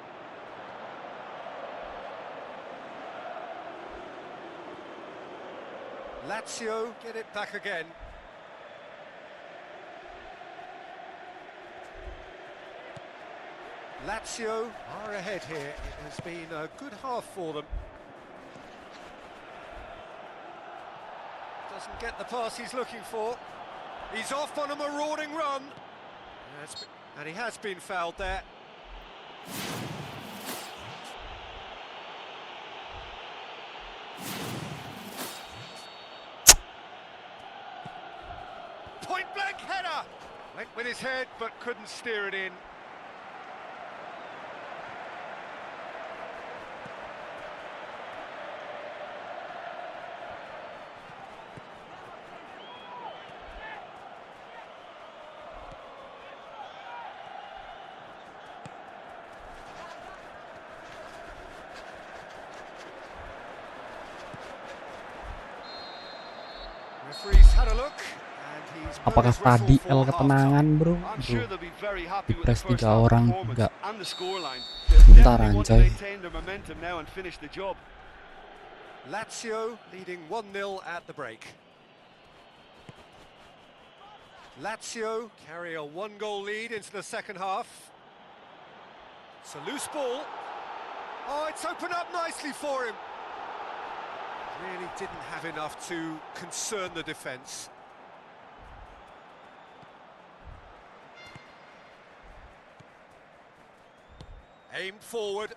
Lazio get it back again. Lazio are ahead here. It has been a good half for them. Doesn't get the pass he's looking for. He's off on a marauding run. And he has been fouled there. Point blank header! Went with his head but couldn't steer it in. Referee's had a look. Apakah tadi L ketenangan bro? Dipres 3 orang enggak. Bentar anjay. Lazio leading 1-0 at the break. Lazio carry a 1-goal lead into the second half. It's a loose ball. Oh, it's opened up nicely for him. Really didn't have enough to concern the defence. Aimed forward.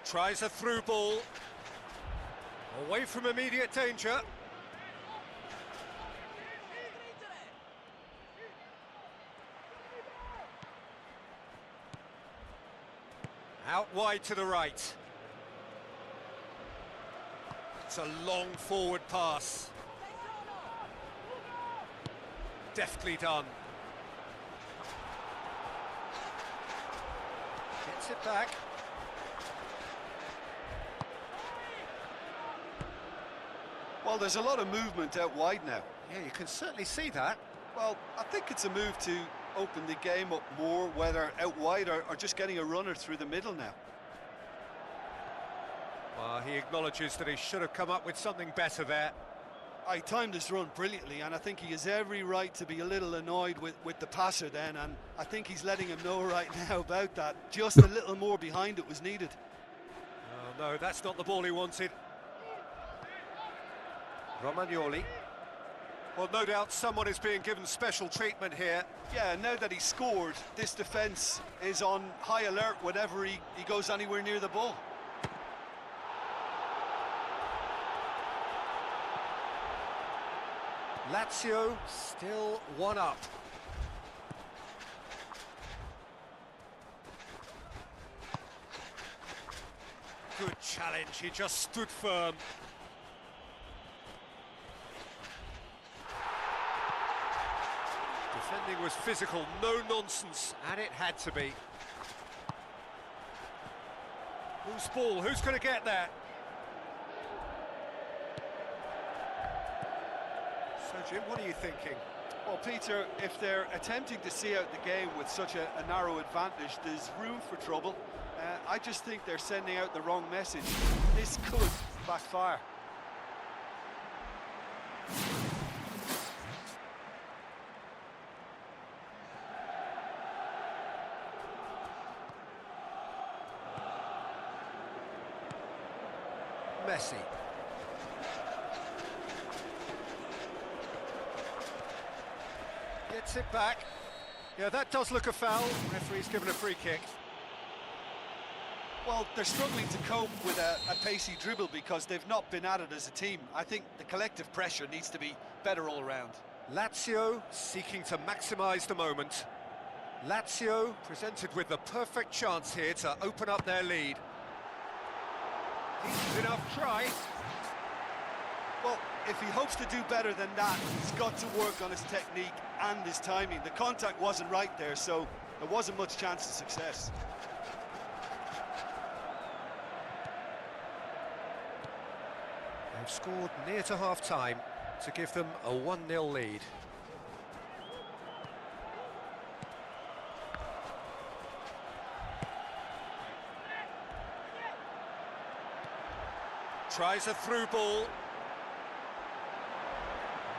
Tries a through ball. Away from immediate danger. Out wide to the right. It's a long forward pass. Deftly done. Gets it back. Well, there's a lot of movement out wide now. Yeah, you can certainly see that. Well, I think it's a move to open the game up more, whether out wide or just getting a runner through the middle now. Well, he acknowledges that he should have come up with something better there. I timed his run brilliantly, and I think he has every right to be a little annoyed with the passer then, and I think he's letting him know right now about that. Just a little more behind it was needed. Oh, no, that's not the ball he wanted. Romagnoli. Well, no doubt someone is being given special treatment here. Yeah, now that he's scored, this defence is on high alert whenever he goes anywhere near the ball. Lazio still 1 up. Good challenge, he just stood firm. Defending was physical, no nonsense, and it had to be. Whose ball? Who's going to get there? So, Jim, what are you thinking? Well, Peter, if they're attempting to see out the game with such a narrow advantage, there's room for trouble. I just think they're sending out the wrong message. This could backfire. Messi. Gets it back. Yeah, that does look a foul. Referee's given a free kick. Well, they're struggling to cope with a pacey dribble because they've not been at it as a team. I think the collective pressure needs to be better all round. Lazio seeking to maximise the moment. Lazio presented with the perfect chance here to open up their lead. Decent enough try. Well, if he hopes to do better than that, he's got to work on his technique and his timing. The contact wasn't right there, so there wasn't much chance of success. They've scored near to half-time to give them a 1-0 lead. Tries a through ball.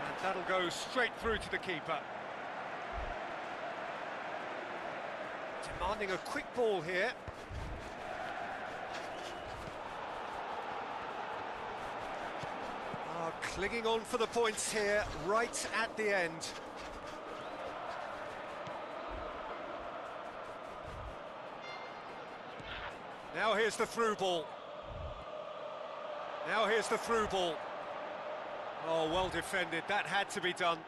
And that'll go straight through to the keeper. Demanding a quick ball here. Clinging on for the points here, right at the end. Now here's the through ball. Now here's the through ball. Oh, well defended. That had to be done.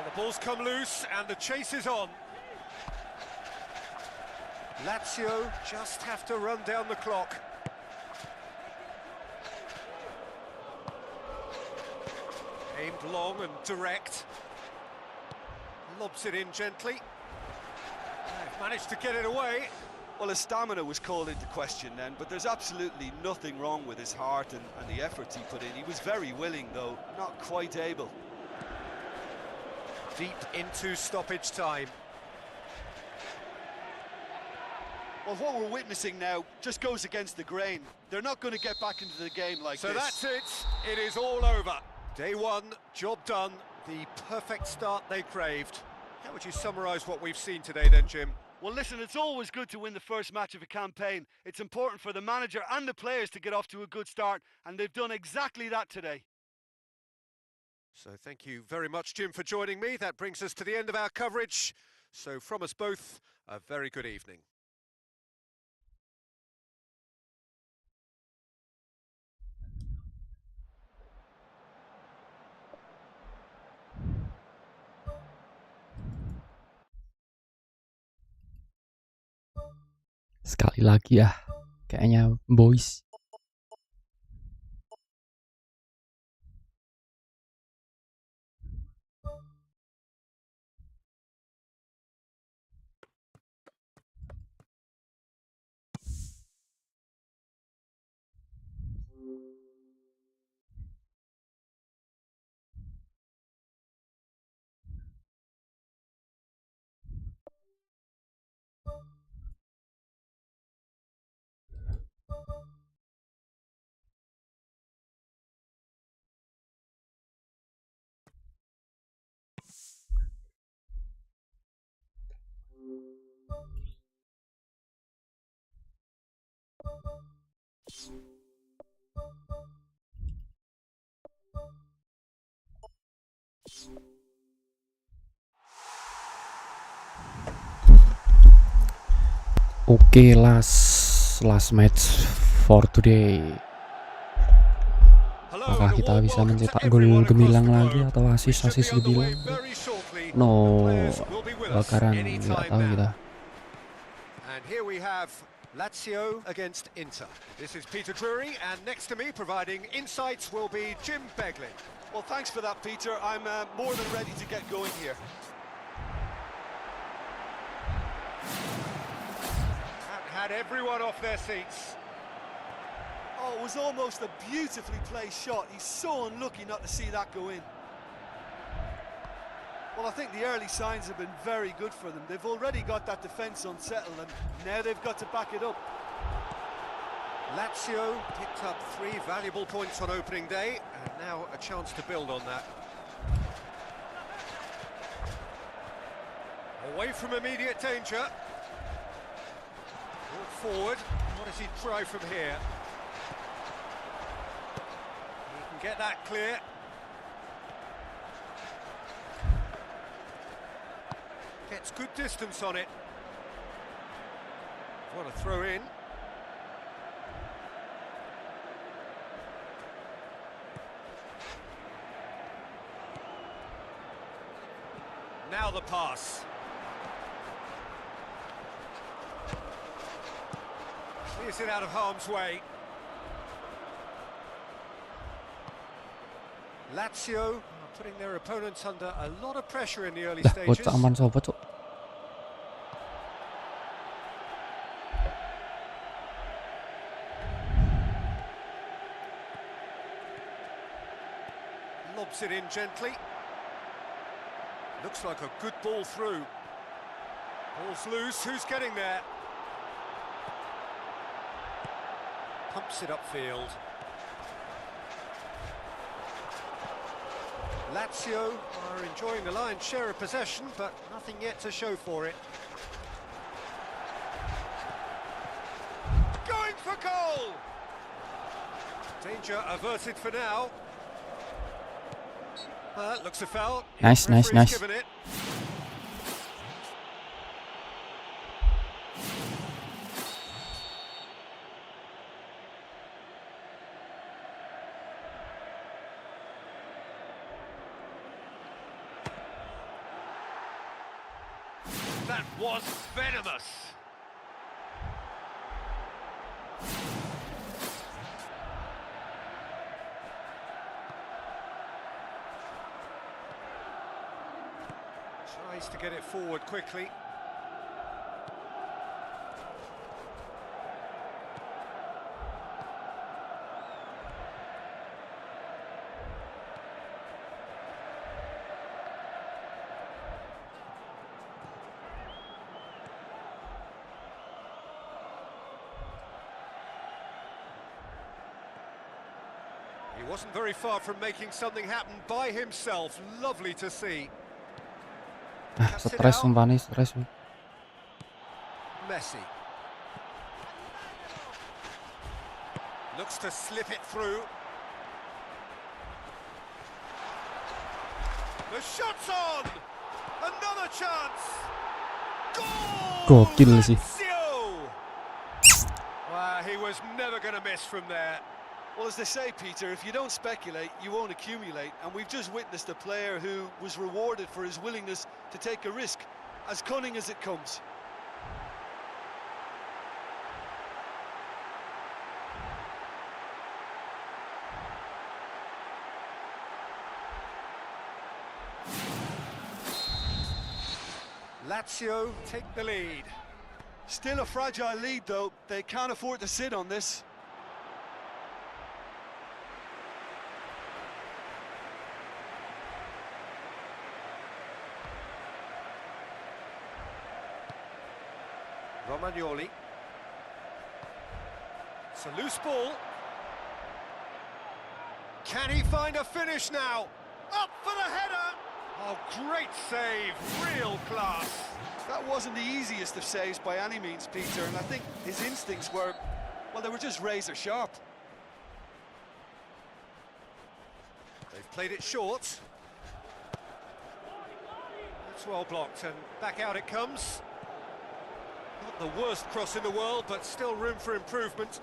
The ball's come loose and the chase is on. Lazio just have to run down the clock. Aimed long and direct. Lobs it in gently. They've managed to get it away. Well, his stamina was called into question then, but there's absolutely nothing wrong with his heart and the efforts he put in. He was very willing, though, not quite able. Deep into stoppage time. Well, what we're witnessing now just goes against the grain. They're not going to get back into the game like this. So that's it. It is all over. Day one, job done. The perfect start they craved. How would you summarise what we've seen today then, Jim? Well, listen, it's always good to win the first match of a campaign. It's important for the manager and the players to get off to a good start, and they've done exactly that today. So thank you very much, Jim, for joining me. That brings us to the end of our coverage. So from us both, a very good evening. Sekali lagi ya, kayaknya boys. Oke, last match for today. Apakah kita bisa mencetak gol gemilang lagi atau asis gemilang? No, bakaran nggak tahu kita. And here we have Lazio against Inter. This is Peter Drury, and next to me providing insights will be Jim Beglin. Well, thanks for that, Peter. I'm more than ready to get going here. That had everyone off their seats. Oh, it was almost a beautifully placed shot. He's so unlucky not to see that go in. Well, I think the early signs have been very good for them. They've already got that defence unsettled, and now they've got to back it up. Lazio picked up 3 valuable points on opening day, and now a chance to build on that. Away from immediate danger. Brought forward. What does he try from here? He can get that clear. Gets good distance on it. What a throw in. Now the pass. Clears it out of harm's way. Lazio are putting their opponents under a lot of pressure in the early stages. Bocah aman sobat tuh. Lobs it in gently. Looks like a good ball through. Ball's loose, who's getting there? Pumps it upfield. Lazio are enjoying the lion's share of possession, but nothing yet to show for it. Going for goal! Danger averted for now. Looks a foul. Nice. Given it. That was venomous. Tries to get it forward quickly. He wasn't very far from making something happen by himself. Lovely to see. Stres sumpah nih, stres. Messi looks to slip it through. The shot's on. Another chance. Goal! Gokil sih. Wow, he was never going to miss from there. Well, as they say, Peter, if you don't speculate, you won't accumulate. And we've just witnessed a player who was rewarded for his willingness to take a risk, as cunning as it comes. Lazio take the lead. Still a fragile lead, though. They can't afford to sit on this. Romagnoli. It's a loose ball. Can he find a finish now? Up for the header! Oh, great save, real class. That wasn't the easiest of saves by any means, Peter, and I think his instincts were, well, they were just razor sharp. They've played it short. That's well blocked, and back out it comes. Not the worst cross in the world, but still room for improvement.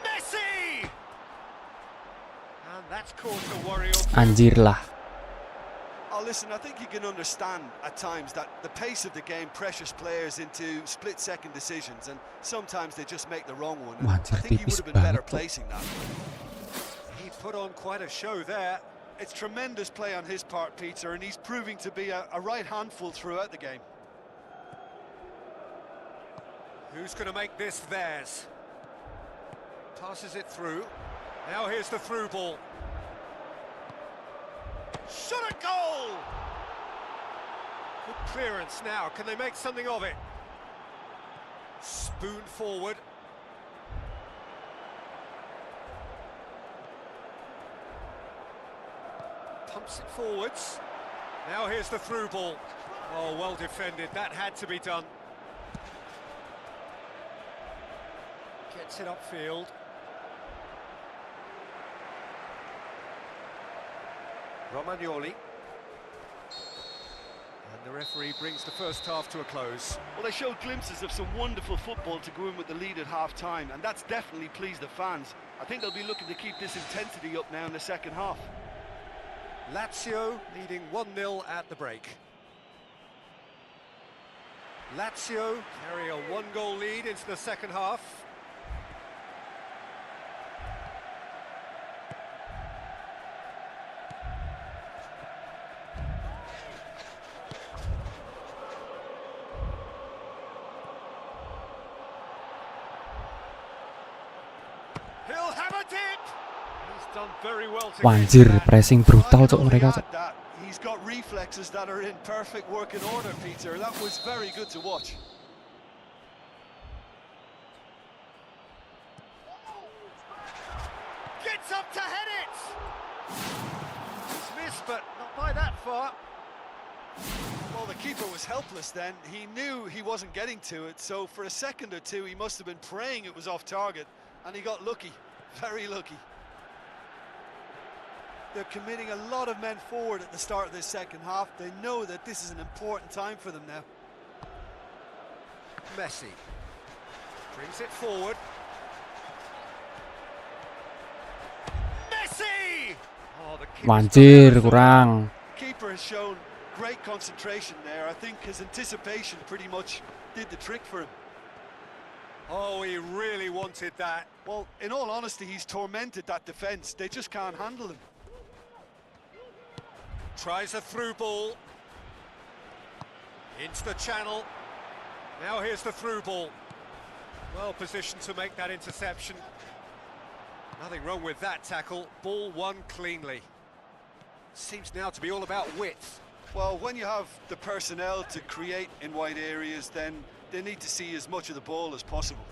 Messi! And that's caused a worry or two. Anjir lah. Oh, listen, I think you can understand at times that the pace of the game pressures players into split-second decisions, and sometimes they just make the wrong one. And I think he would have been better placing that. He put on quite a show there. It's tremendous play on his part, Peter, and he's proving to be a right handful throughout the game. Who's going to make this theirs? Passes it through. Now here's the through ball. Shot a goal! Good clearance now. Can they make something of it? Spoon forward. Pumps it forwards. Now here's the through ball. Oh, well defended. That had to be done. Gets it upfield. Romagnoli. And the referee brings the first half to a close. Well, they showed glimpses of some wonderful football to go in with the lead at half-time, and that's definitely pleased the fans. I think they'll be looking to keep this intensity up now in the second half. Lazio leading 1-0 at the break. Lazio carry a one-goal lead into the second half. He'll have a dip. He's done very well to Anjir, pressing brutal cok mereka cok. He's got reflexes that are in perfect working order, Peter. That was very good to watch. Gets up to head it. It's missed, but not by that far. Well, the keeper was helpless then. He knew he wasn't getting to it, so for a second or two he must have been praying it was off target, and he got lucky, very lucky. They're committing a lot of men forward at the start of this second half. They know that this is an important time for them now. Messi brings it forward. Messi! Oh, the Anjir, kurang. Keeper has shown great concentration there. I think his anticipation pretty much did the trick for him. Oh, he really wanted that. Well, in all honesty, he's tormented that defence. They just can't handle him. Tries a through ball. Into the channel. Now here's the through ball. Well positioned to make that interception. Nothing wrong with that tackle. Ball won cleanly. Seems now to be all about width. Well, when you have the personnel to create in wide areas, then they need to see as much of the ball as possible.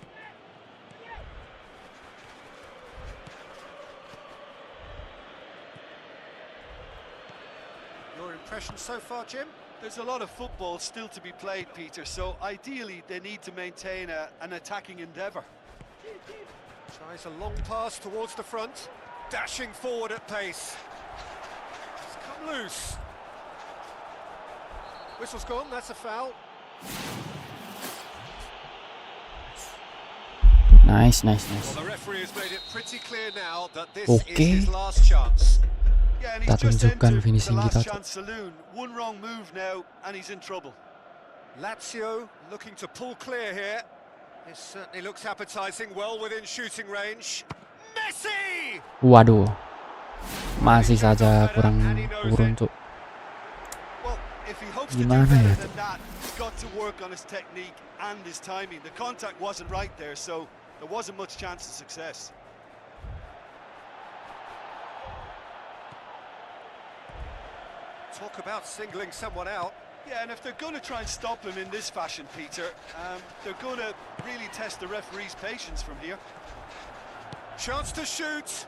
Your impression so far, Jim? There's a lot of football still to be played, Peter, so ideally they need to maintain an attacking endeavour. Tries a long pass towards the front, dashing forward at pace. It's come loose. Whistle's gone, that's a foul. Nice. Well, the referee has made it pretty clear now that this Okay. is his last chance. Yeah, and Kita he's just tunjukkan entered the finishing last kita. chance saloon. One wrong move now, and he's in trouble. Lazio looking to pull clear here. This certainly looks appetising, well within shooting range. Messi! Waduh, masih saja kurang turun cuk. Well, if he hopes to do Gimana better ya? than that, he's got to work on his technique and his timing. The contact wasn't right there, so there wasn't much chance of success. Talk about singling someone out. Yeah, and if they're going to try and stop him in this fashion, Peter, they're going to really test the referee's patience from here. Chance to shoot.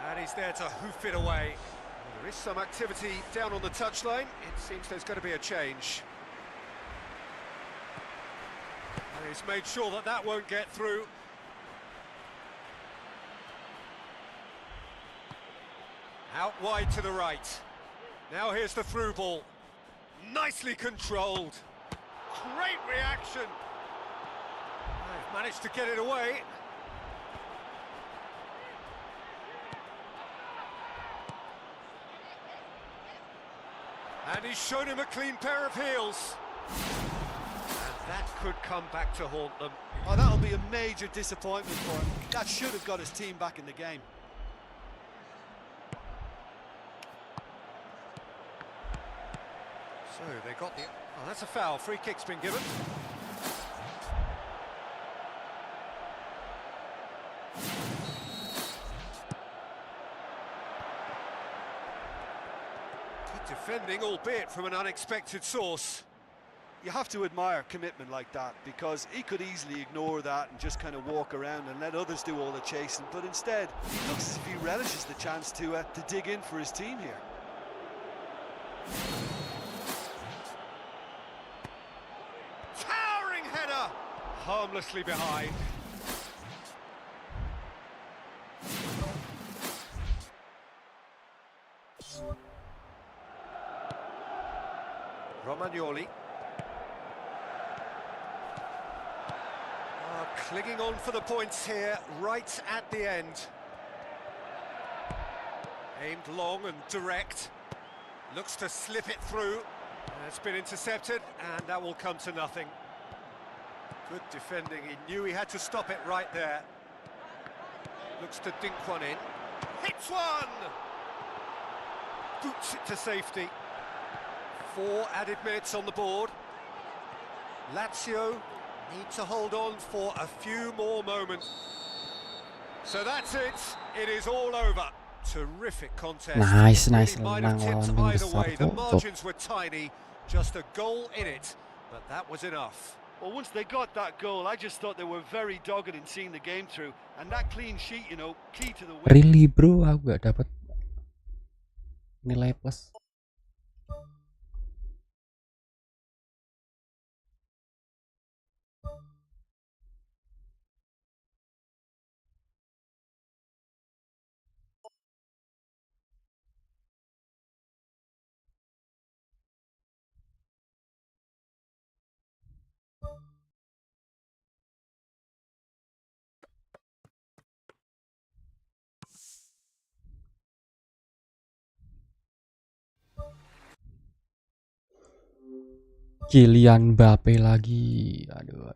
And he's there to hoof it away. Well, there is some activity down on the touchline. It seems there's going to be a change. And he's made sure that that won't get through. Out wide to the right. Now here's the through ball. Nicely controlled. Great reaction. They've managed to get it away. And he's shown him a clean pair of heels. And that could come back to haunt them. Oh, that'll be a major disappointment for him. That should have got his team back in the game. So they got the... Oh, that's a foul. Free kick's been given. Good defending, albeit from an unexpected source. You have to admire commitment like that, because he could easily ignore that and just kind of walk around and let others do all the chasing, but instead he looks as if he relishes the chance to dig in for his team here. Towering header! Harmlessly behind. Romagnoli. Clinging on for the points here, right at the end. Aimed long and direct. Looks to slip it through. It's been intercepted, and that will come to nothing. Good defending. He knew he had to stop it right there. Looks to dink one in. Hits one! Boots it to safety. 4 added minutes on the board. Lazio need to hold on for a few more moments. So that's it. It is all over. Terrific contest. Nice, nice. Really might have tipped either way. The margins were tiny. Just a goal in it, but that was enough. Well, once they got that goal, I just thought they were very dogged in seeing the game through, and that clean sheet, you know, key to the win. Really bro, aku gak dapat nilai plus. Kylian Mbappe lagi. Aduh.